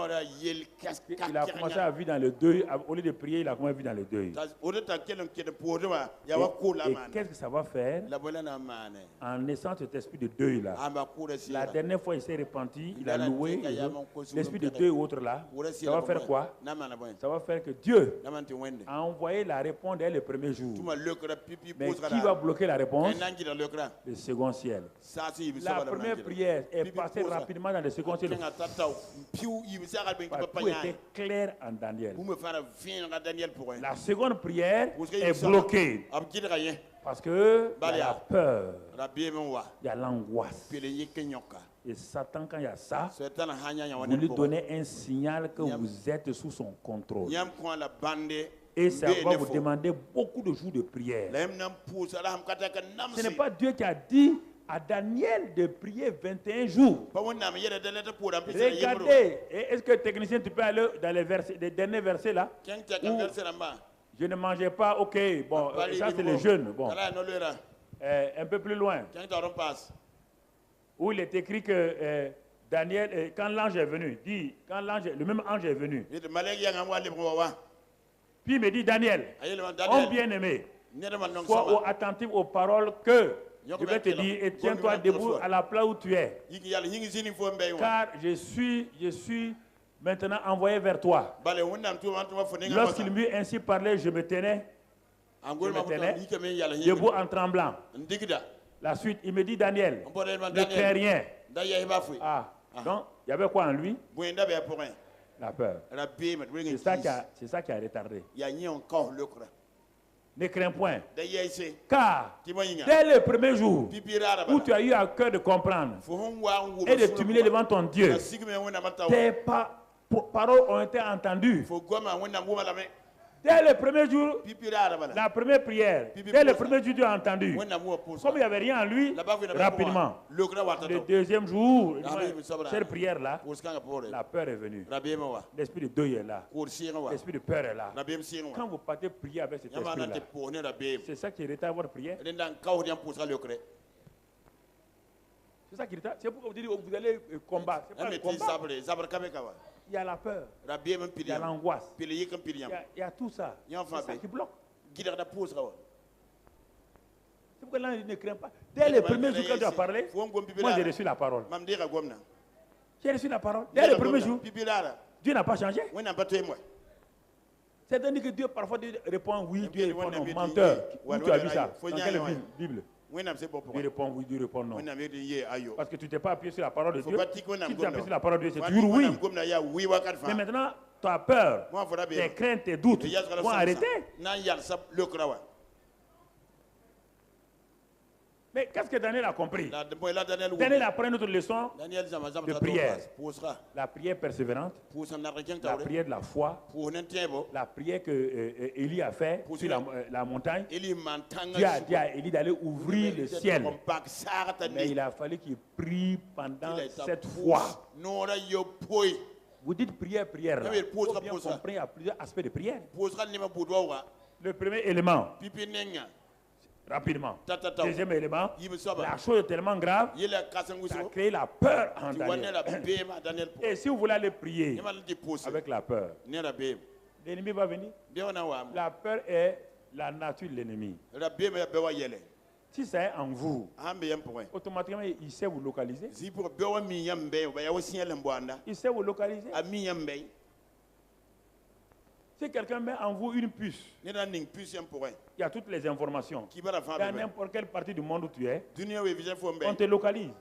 a commencé à vivre dans le deuil. Au lieu de prier, il a commencé à vivre dans le deuil. Et qu'est-ce que ça va faire en naissant cet esprit de deuil là? La dernière fois, il s'est repenti, il a loué. L'esprit de deuil ou autre là, ça va faire quoi? Ça va faire que Dieu a envoyé la réponse dès le premier jour. Mais qui va bloquer la réponse? Le second ciel. La première prière est passée rapidement dans le second ciel. Tout était clair en Daniel. La seconde prière est bloquée. Parce que il y a la peur, il y a l'angoisse. Et Satan, quand il y a ça, vous lui donnez un signal que vous êtes sous son contrôle. Et ça va vous demander beaucoup de jours de prière. Ce n'est pas Dieu qui a dit à Daniel de prier 21 jours. Regardez, est-ce que technicien, tu peux aller dans les derniers versets là? Je ne mangeais pas, ok, bon, ça c'est les jeunes. Bon. Un peu plus loin, où il est écrit que Daniel, quand l'ange est venu, dit, quand le même ange est venu, puis il me dit, Daniel, homme bien-aimé, sois attentif aux paroles que je vais te dire et tiens-toi debout à la place où tu es. Car je suis maintenant envoyé vers toi. Lorsqu'il m'eut ainsi parlé, je me tenais debout en tremblant. La suite, il me dit, Daniel, ne crains rien. Donc, il y avait quoi en lui? La peur. C'est ça qui a retardé. Ne crains point. Car dès le premier jour où tu as eu à cœur de comprendre et de t'humilier devant ton Dieu, tes paroles ont été entendues. Dès le premier jour, la première prière, dès le premier jour, tu as entendu. Comme il n'y avait rien en lui, rapidement. Le deuxième jour, cette prière-là, la peur est venue. L'esprit de deuil est là. L'esprit de peur est là. Quand vous partez prier avec cet esprit-là, c'est ça qui retard votre prière. C'est ça qui retard. C'est pourquoi vous dites que vous allez combattre. C'est pas le combat. Il y a la peur, il y a l'angoisse, il y a tout ça. C'est ça qui bloque. C'est pourquoi là, il ne craint pas. Dès le premier jour quand tu as parlé, moi j'ai reçu la parole. J'ai reçu la parole. Dès le premier jour, Dieu n'a pas changé. C'est-à-dire que Dieu parfois répond oui, Dieu répond non. Menteur. Où tu as vu ça? Dans quelle Bible? Dieu répond oui, Dieu répond non. Parce que tu t'es pas appuyé sur la parole de Dieu. Si tu t'es appuyé sur la parole de Dieu, c'est toujours oui. Mais maintenant, tu as peur, tes craintes, tes doutes vont arrêter. Mais qu'est-ce que Daniel a compris? Daniel apprend notre leçon de prière. La prière persévérante, la prière de la foi, la prière que Élie a fait sur la montagne. Dieu a dit à Élie d'aller ouvrir le ciel. Mais il a fallu qu'il prie pendant 7 fois. Vous dites prière, prière. Là. Il faut bien comprendre, il y a plusieurs aspects de prière. Le premier élément. Rapidement. Deuxième élément. La chose est tellement grave. Ça a créé la peur en Daniel. Et si vous voulez aller prier avec la peur, l'ennemi va venir. La peur est la nature de l'ennemi. Si c'est en vous, automatiquement, il sait vous localiser. Il sait vous localiser. Si quelqu'un met en vous une puce, il y a toutes les informations. Dans n'importe quelle partie du monde où tu es, on te localise.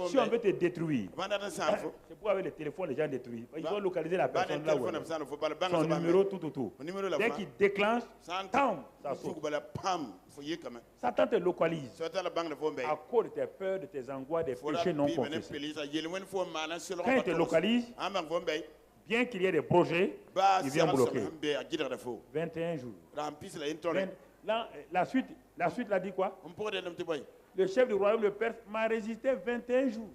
Si on veut te détruire, c'est pour avec le téléphone, les gens détruisent. Ils vont localiser la personne là où elle est. Son numéro tout autour. Dès qu'il déclenche, ça saute. Satan te localise à cause de tes peurs, de tes angoisses, des péchés non confessés. Quand il te localise, bien qu'il y ait des projets, il vient bloquer. 21 jours. La suite l'a dit quoi? Le chef du royaume, le Perse, m'a résisté 21 jours.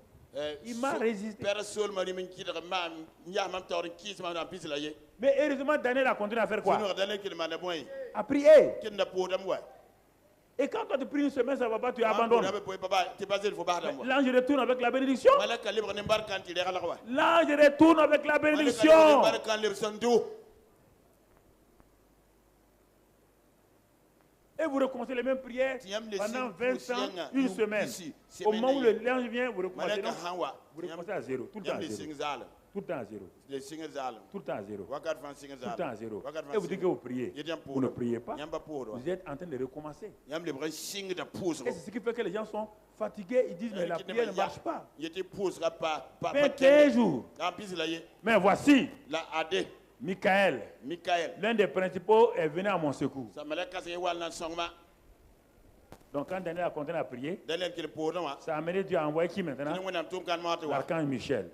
Il m'a résisté. Mais heureusement, Daniel a continué à faire quoi? À prier. Et quand toi tu pries une semaine, ça ne va pas, tu abandonnes. L'ange retourne avec la bénédiction. L'ange retourne avec la bénédiction. Et vous recommencez les mêmes prières pendant 20 ans, une semaine. Au moment où l'ange vient, vous recommencez à zéro. Tout le temps à zéro. Tout le temps à zéro. Tout le temps à zéro. Tout le temps à zéro. Et vous dites que vous priez. Vous ne priez pas. Vous êtes en train de recommencer. Et c'est ce qui fait que les gens sont fatigués. Ils disent mais la prière ne marche pas. 21 jours. Mais voici Michael, l'un des principaux, est venu à mon secours. Donc quand Daniel a continué à prier, ça a amené Dieu à envoyer qui maintenant? L'archange Michel.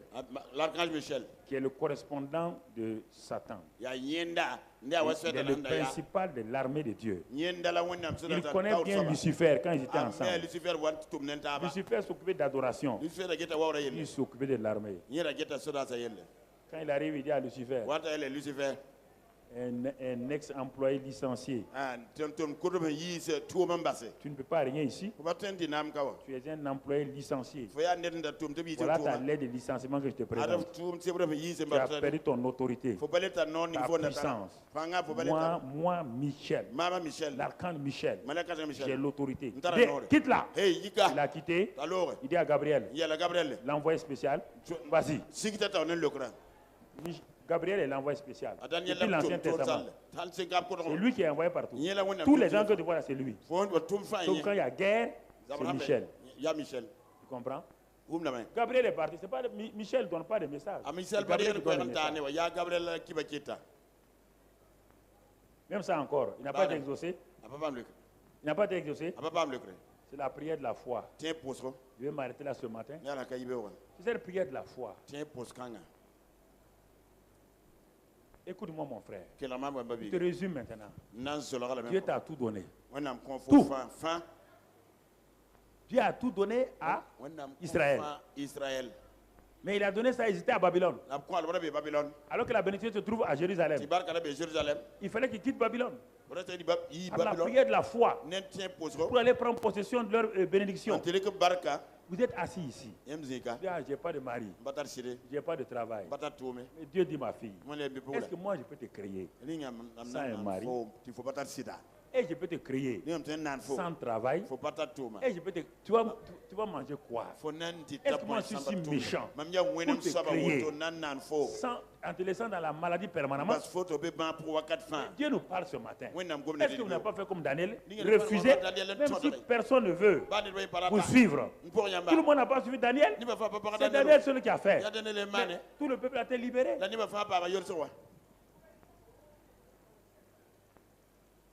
Qui est le correspondant de Satan. Il est le principal de l'armée de Dieu. Il connaît bien Lucifer quand ils étaient ensemble. Lucifer s'occupait d'adoration. Il s'occupait de l'armée. Quand il arrive, il dit à Lucifer, un ex-employé licencié, tu ne peux pas rien ici. Tu es un employé licencié. Voilà ta lettre de licenciement que je te présente. Tu as perdu ton autorité, ta puissance. Moi, Michel, l'archange Michel, j'ai l'autorité. Quitte-la. Il a quitté. Il dit à Gabriel, l'envoyé spécial, vas-y. Gabriel est l'envoyé spécial. Depuis l'Ancien Testament. C'est lui qui est envoyé partout. Tous les gens que tu vois là, c'est lui. Sauf quand il y a guerre, c'est Michel. Tu comprends? Gabriel est parti. Pas Michel ne donne pas de message. Même ça encore, il n'a pas été exaucé. Il n'a pas été exaucé. C'est la prière de la foi. Je vais m'arrêter là ce matin. C'est la prière de la foi. Écoute-moi mon frère. Je te résume maintenant. Dieu t'a tout donné. Tout. Dieu a tout donné à Israël. Mais il a donné ça, ils étaient à Babylone. Alors que la bénédiction se trouve à Jérusalem. Il fallait qu'ils quittent Babylone. Par la prière de la foi. Pour aller prendre possession de leur bénédiction. Vous êtes assis ici. Je n'ai pas de mari. Je n'ai pas de travail. Mais Dieu dit ma fille, est-ce que moi je peux te créer sans un mari? Et je peux te créer sans travail. Et je peux te... Tu vas manger quoi? Est-ce que moi je suis si méchant pour te créer en te laissant dans la maladie permanemment? Dieu nous parle ce matin. Est-ce que vous n'avez pas fait comme Daniel? Refusé, même si personne ne veut vous suivre. Tout le monde n'a pas suivi Daniel. C'est Daniel celui qui a fait. Mais tout le peuple a été libéré.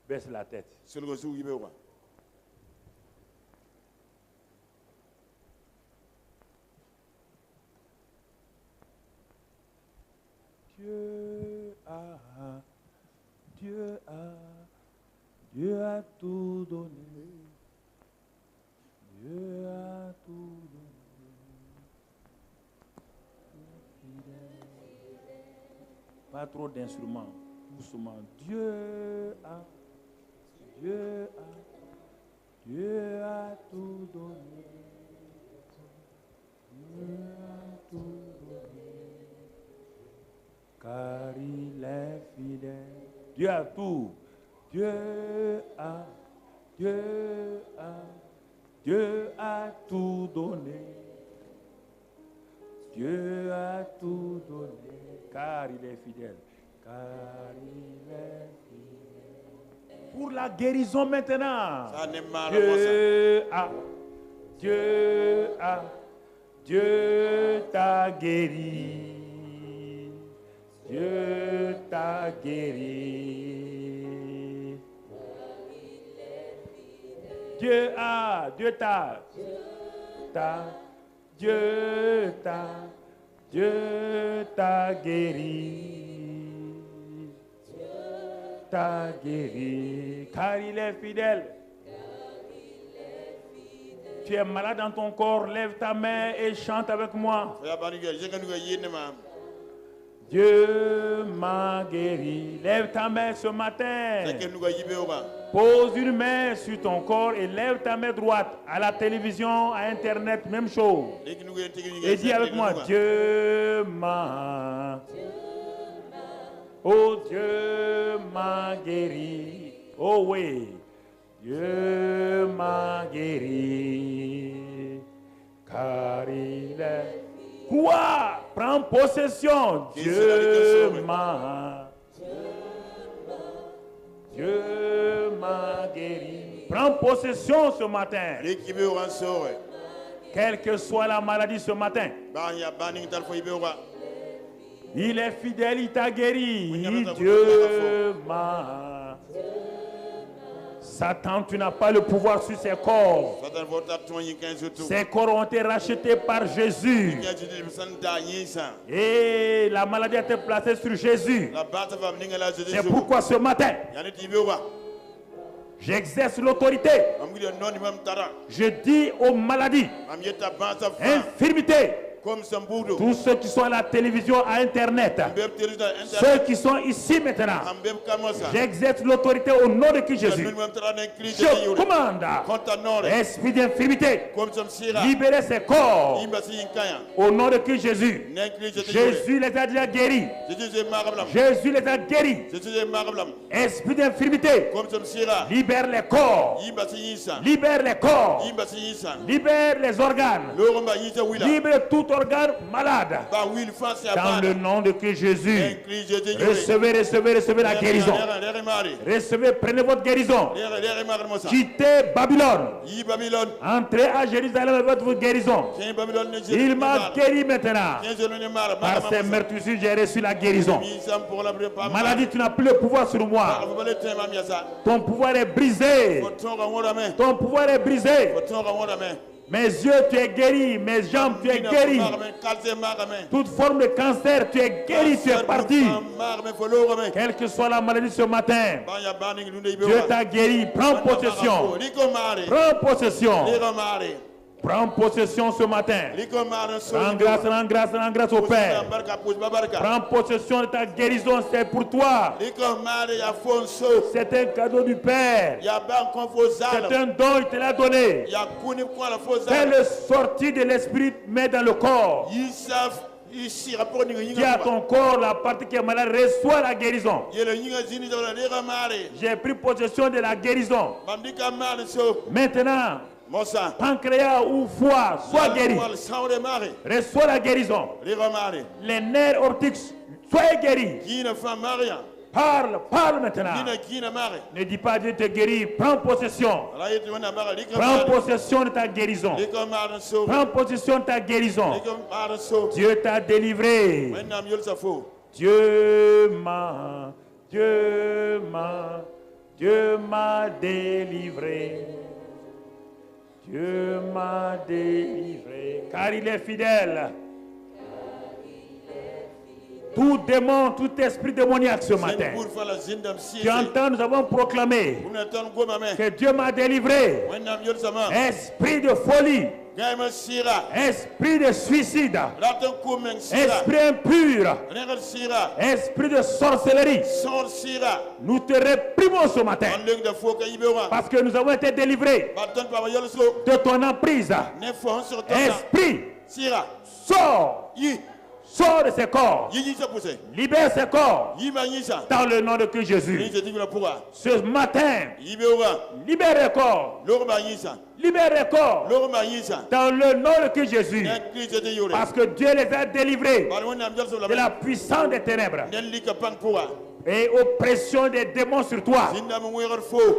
Baisse la tête. Dieu a tout donné. Dieu a tout donné. Pas trop d'instruments. Doucement. Dieu a tout donné. Dieu a tout donné. Car il est fidèle. Dieu a tout. Dieu a tout donné. Dieu a tout donné. Car il est fidèle. Car il est fidèle. Pour la guérison maintenant. Dieu t'a guéri. Dieu t'a guéri. Dieu t'a guéri. T'a guéri. Car il est fidèle. Tu es malade dans ton corps, lève ta main et chante avec moi. Dieu m'a guéri. Lève ta main ce matin. Pose une main sur ton corps et lève ta main droite. À la télévision, à Internet, même chose. Et dis avec moi, Dieu m'a. Oh, Dieu m'a guéri. Oh oui. Dieu m'a guéri. Car il est. Quoi? Prends possession. Dieu m'a guéri. Prends possession ce matin. Quelle que soit la maladie ce matin. Il est fidèle, il t'a guéri. Dieu m'a. Satan, tu n'as pas le pouvoir sur ses corps. Ces corps ont été rachetés par Jésus. Et la maladie a été placée sur Jésus. C'est pourquoi ce matin, j'exerce l'autorité. Je dis aux maladies, infirmités, tous ceux qui sont à la télévision, à Internet, ceux qui sont ici maintenant, j'exerce l'autorité au nom de Christ Jésus. Je commande, esprit d'infirmité, libérez ces corps au nom de Christ Jésus. Jésus les a déjà guéris. Jésus les a guéris. Esprit d'infirmité, libère les corps. Libère les corps. Libère les organes. Libère tout organe malade. Dans le nom de Christ Jésus. Recevez la guérison. Recevez, prenez votre guérison. Quittez Babylone. Entrez à Jérusalem avec votre guérison. Il m'a guéri maintenant. Par ces meurtrissures, j'ai reçu la guérison. Maladie, tu n'as plus le pouvoir sur moi. Ton pouvoir est brisé. Ton pouvoir est brisé. Mes yeux, tu es guéri. Mes jambes, tu es guéri. Toute forme de cancer, tu es guéri, tu es parti. Quelle que soit la maladie ce matin, Dieu t'a guéri. Prends possession. Prends possession. Prends possession ce matin. Rends grâce au Père. Prends possession de ta guérison, c'est pour toi. C'est un cadeau du Père. C'est un don, il te l'a donné. Fais-le sortir de l'esprit, mets dans le corps. Qui a ton corps, la partie qui est malade, reçois la guérison. J'ai pris possession de la guérison. Maintenant, pancréas ou foie, sois guéri. Reçois la guérison. Les nerfs optiques, sois guéri. Parle maintenant. Ne dis pas Dieu te guérit. Prends possession. Prends possession de ta guérison. Prends possession de ta guérison. Dieu t'a délivré. Dieu m'a délivré. Dieu m'a délivré. Car il est fidèle. Tout démon, tout esprit démoniaque ce matin. Tu entends, nous avons proclamé que Dieu m'a délivré. Esprit de folie, esprit de suicide, esprit impur, esprit de sorcellerie. Nous te réprimons ce matin parce que nous avons été délivrés de ton emprise. Esprit, sors. Sors de ses corps. Libère ses corps. Dans le nom de Christ Jésus. Ce matin, libère les corps. Libère les corps. Dans le nom de Christ Jésus. Parce que Dieu les a délivrés de la puissance des ténèbres. Et oppression des démons sur toi.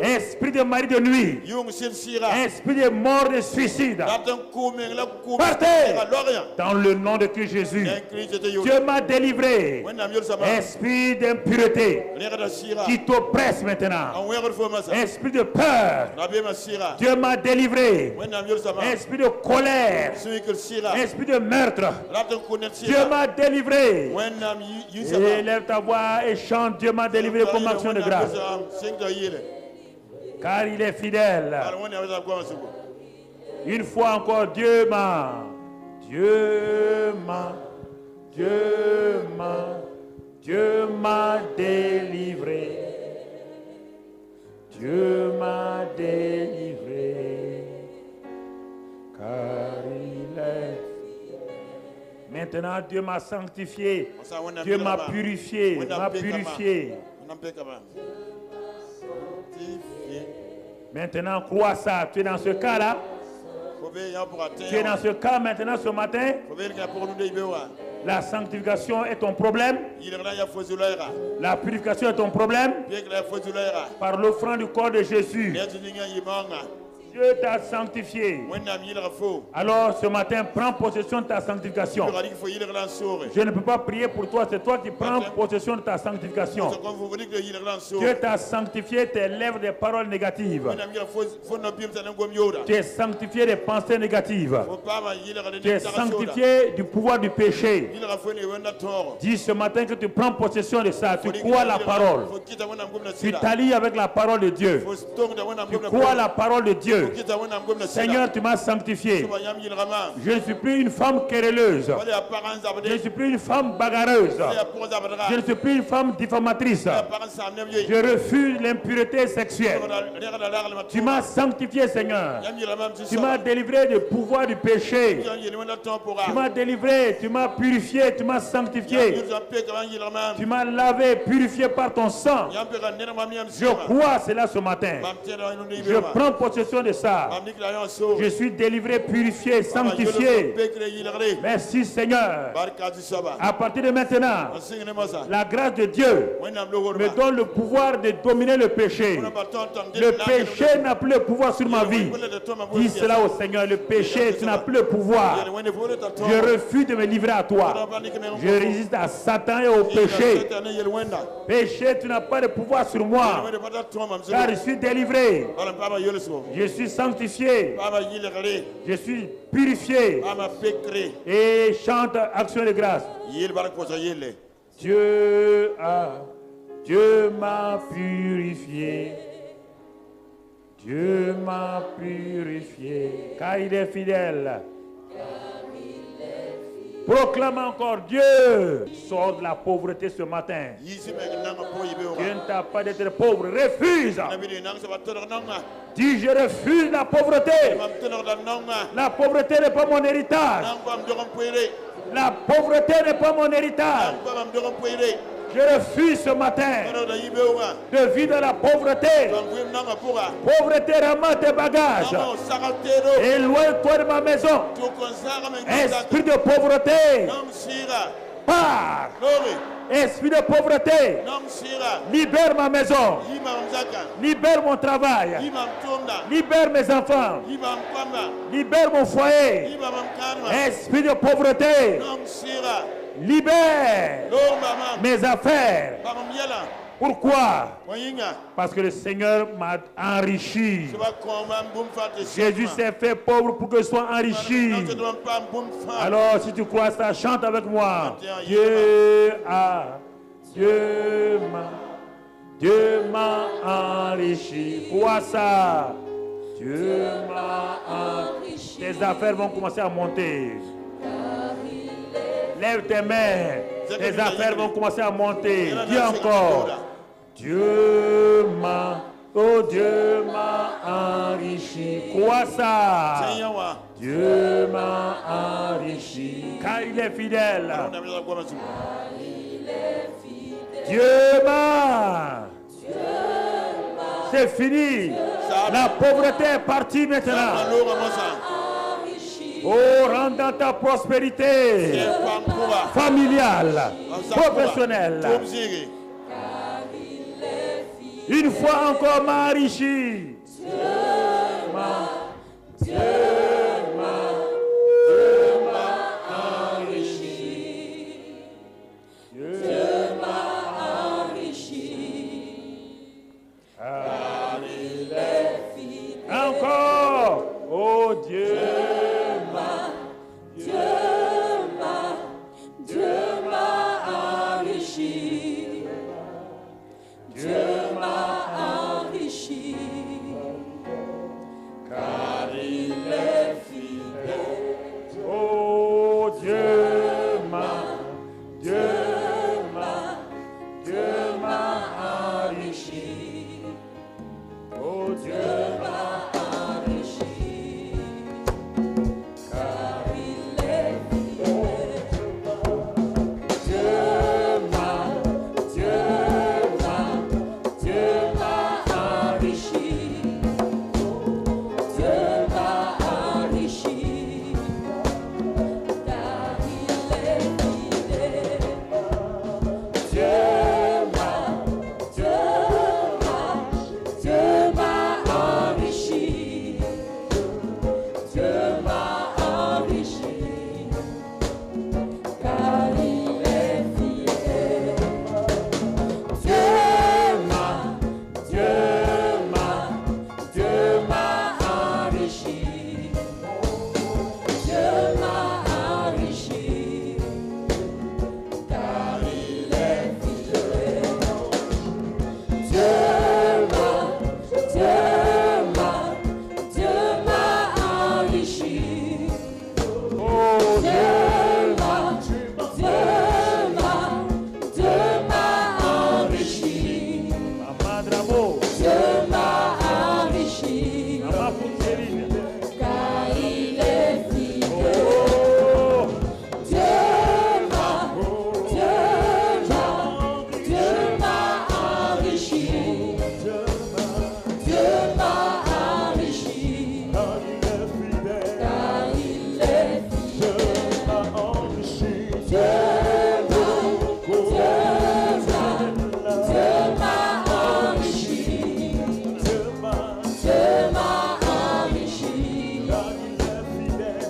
Esprit de mari de nuit. Esprit de mort, de suicide. Partez dans le nom de Christ Jésus. Dieu m'a délivré. Esprit d'impureté qui t'oppresse maintenant. Esprit de peur. Dieu m'a délivré. Esprit de colère. Esprit de meurtre. Dieu m'a délivré. Élève ta voix et chante. Dieu m'a délivré comme action de grâce. Car il est fidèle. Une fois encore, Dieu m'a délivré. Dieu m'a délivré. Car il est. Maintenant, Dieu m'a sanctifié. Dieu m'a purifié. Maintenant, crois ça. Tu es dans ce cas-là. Tu es dans ce cas maintenant ce matin. La sanctification est ton problème. La purification est ton problème. Par l'offrande du corps de Jésus. Dieu t'a sanctifié. Alors ce matin, prends possession de ta sanctification. Je ne peux pas prier pour toi, c'est toi qui prends possession de ta sanctification. Dieu t'a sanctifié tes lèvres des paroles négatives. Tu es sanctifié des pensées négatives. Tu es sanctifié du pouvoir du péché. Dis ce matin que tu prends possession de ça. Tu crois la parole. Tu t'allies avec la parole de Dieu. Tu crois la parole de Dieu. Seigneur, tu m'as sanctifié. Je ne suis plus une femme querelleuse. Je ne suis plus une femme bagarreuse. Je ne suis plus une femme diffamatrice. Je refuse l'impureté sexuelle. Tu m'as sanctifié, Seigneur. Tu m'as délivré du pouvoir du péché. Tu m'as délivré, tu m'as purifié, tu m'as sanctifié. Tu m'as lavé, purifié par ton sang. Je crois cela ce matin. Je prends possession de ça. Je suis délivré, purifié, sanctifié. Merci Seigneur. À partir de maintenant, la grâce de Dieu me donne le pouvoir de dominer le péché. Le péché n'a plus le pouvoir sur ma vie. Dis cela au Seigneur. Le péché, tu n'as plus le pouvoir. Je refuse de me livrer à toi. Je résiste à Satan et au péché. Péché, tu n'as pas de pouvoir sur moi. Car je suis délivré. Je suis sanctifié. Je suis purifié. Et chante action de grâce. Dieu m'a purifié. Dieu m'a purifié. Car il est fidèle. Proclame encore, Dieu sort de la pauvreté ce matin. Dieu ne t'a pas d'être pauvre. Refuse. Dis, je refuse la pauvreté. La pauvreté n'est pas mon héritage. La pauvreté n'est pas mon héritage. Je refuse ce matin de vivre dans la pauvreté. Pauvreté, ramasse tes bagages. Éloigne-toi de ma maison. Esprit de pauvreté, pars. Esprit de pauvreté, libère ma maison. Libère mon travail. Libère mes enfants. Libère mon foyer. Esprit de pauvreté, libère mes affaires. Pourquoi? Parce que le Seigneur m'a enrichi. Jésus s'est fait pauvre pour que je sois enrichi. Alors si tu crois ça, chante avec moi. Dieu m'a enrichi. Quoi ça? Dieu m'a enrichi. Tes affaires vont commencer à monter. Lève tes mains. Tes affaires vont commencer à monter. Dis encore. Dieu m'a enrichi. Quoi ça? Dieu m'a enrichi. Car il est fidèle. Dieu m'a. C'est fini. La pauvreté est partie maintenant. Oh, rentre dans ta prospérité familiale, professionnelle. Une fois encore m'a enrichi. Dieu m'a enrichi. Dieu m'a enrichi. Car il est fidèle. Encore. Oh Dieu m'a enrichi. Dieu m'a enrichi. Car il est fidèle. Oh Dieu m'a enrichi. Oh Dieu m'a enrichi. Car il est fidèle. Dieu m'a enrichi. Dieu m'a enrichi. Car il est fidèle. Dieu m'a enrichi. Dieu m'a enrichi. Car il est fidèle. Dieu m'a enrichi. Dieu m'a enrichi. Car il est fidèle. Dieu m'a enrichi. Oh Dieu m'a enrichi. Maman Drabo. Dieu m'a enrichi. Maman Poutseline. Car il est fidèle. Oh. Dieu m'a enrichi. Dieu m'a enrichi. Car il est fidèle. Dieu m'a enrichi. Dieu m'a enrichi.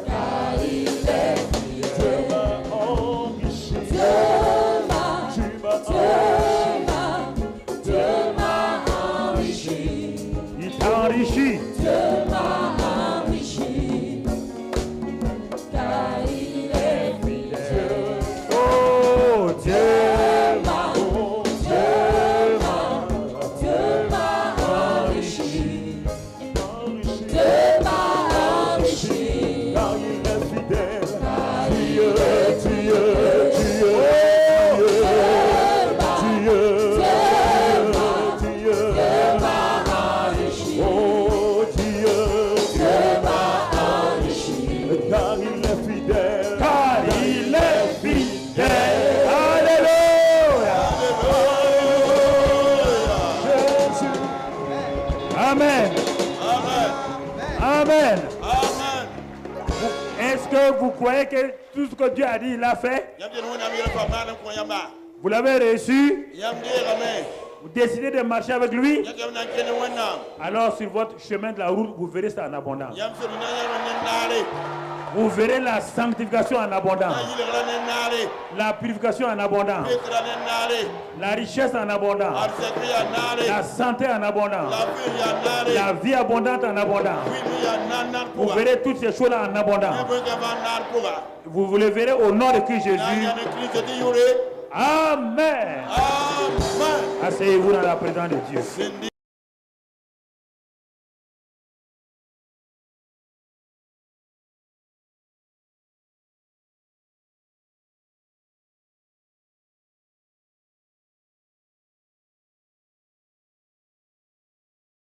Car il est Dieu m'a enrichi. Il t'a enrichi. Dieu m'a enrichi. Car il est fidèle. Oh Dieu m'a enrichi. Dieu m'a enrichi. Car il est fidèle. Dieu m'a enrichi. Oh Dieu m'a enrichi. Car il est fidèle. Car il est fidèle. Alléluia. Amen. Amen. Est-ce que vous croyez que tout ce que Dieu a dit, il l'a fait? Vous l'avez reçu? Vous décidez de marcher avec lui? Alors sur votre chemin de la route, vous verrez ça en abondance. Vous verrez la sanctification en abondance. La purification en abondance. La richesse en abondance. La santé en abondance. La vie abondante en abondance. Vous verrez toutes ces choses-là en abondance. Vous le verrez au nom de Christ Jésus. Amen. Asseyez-vous dans la présence de Dieu.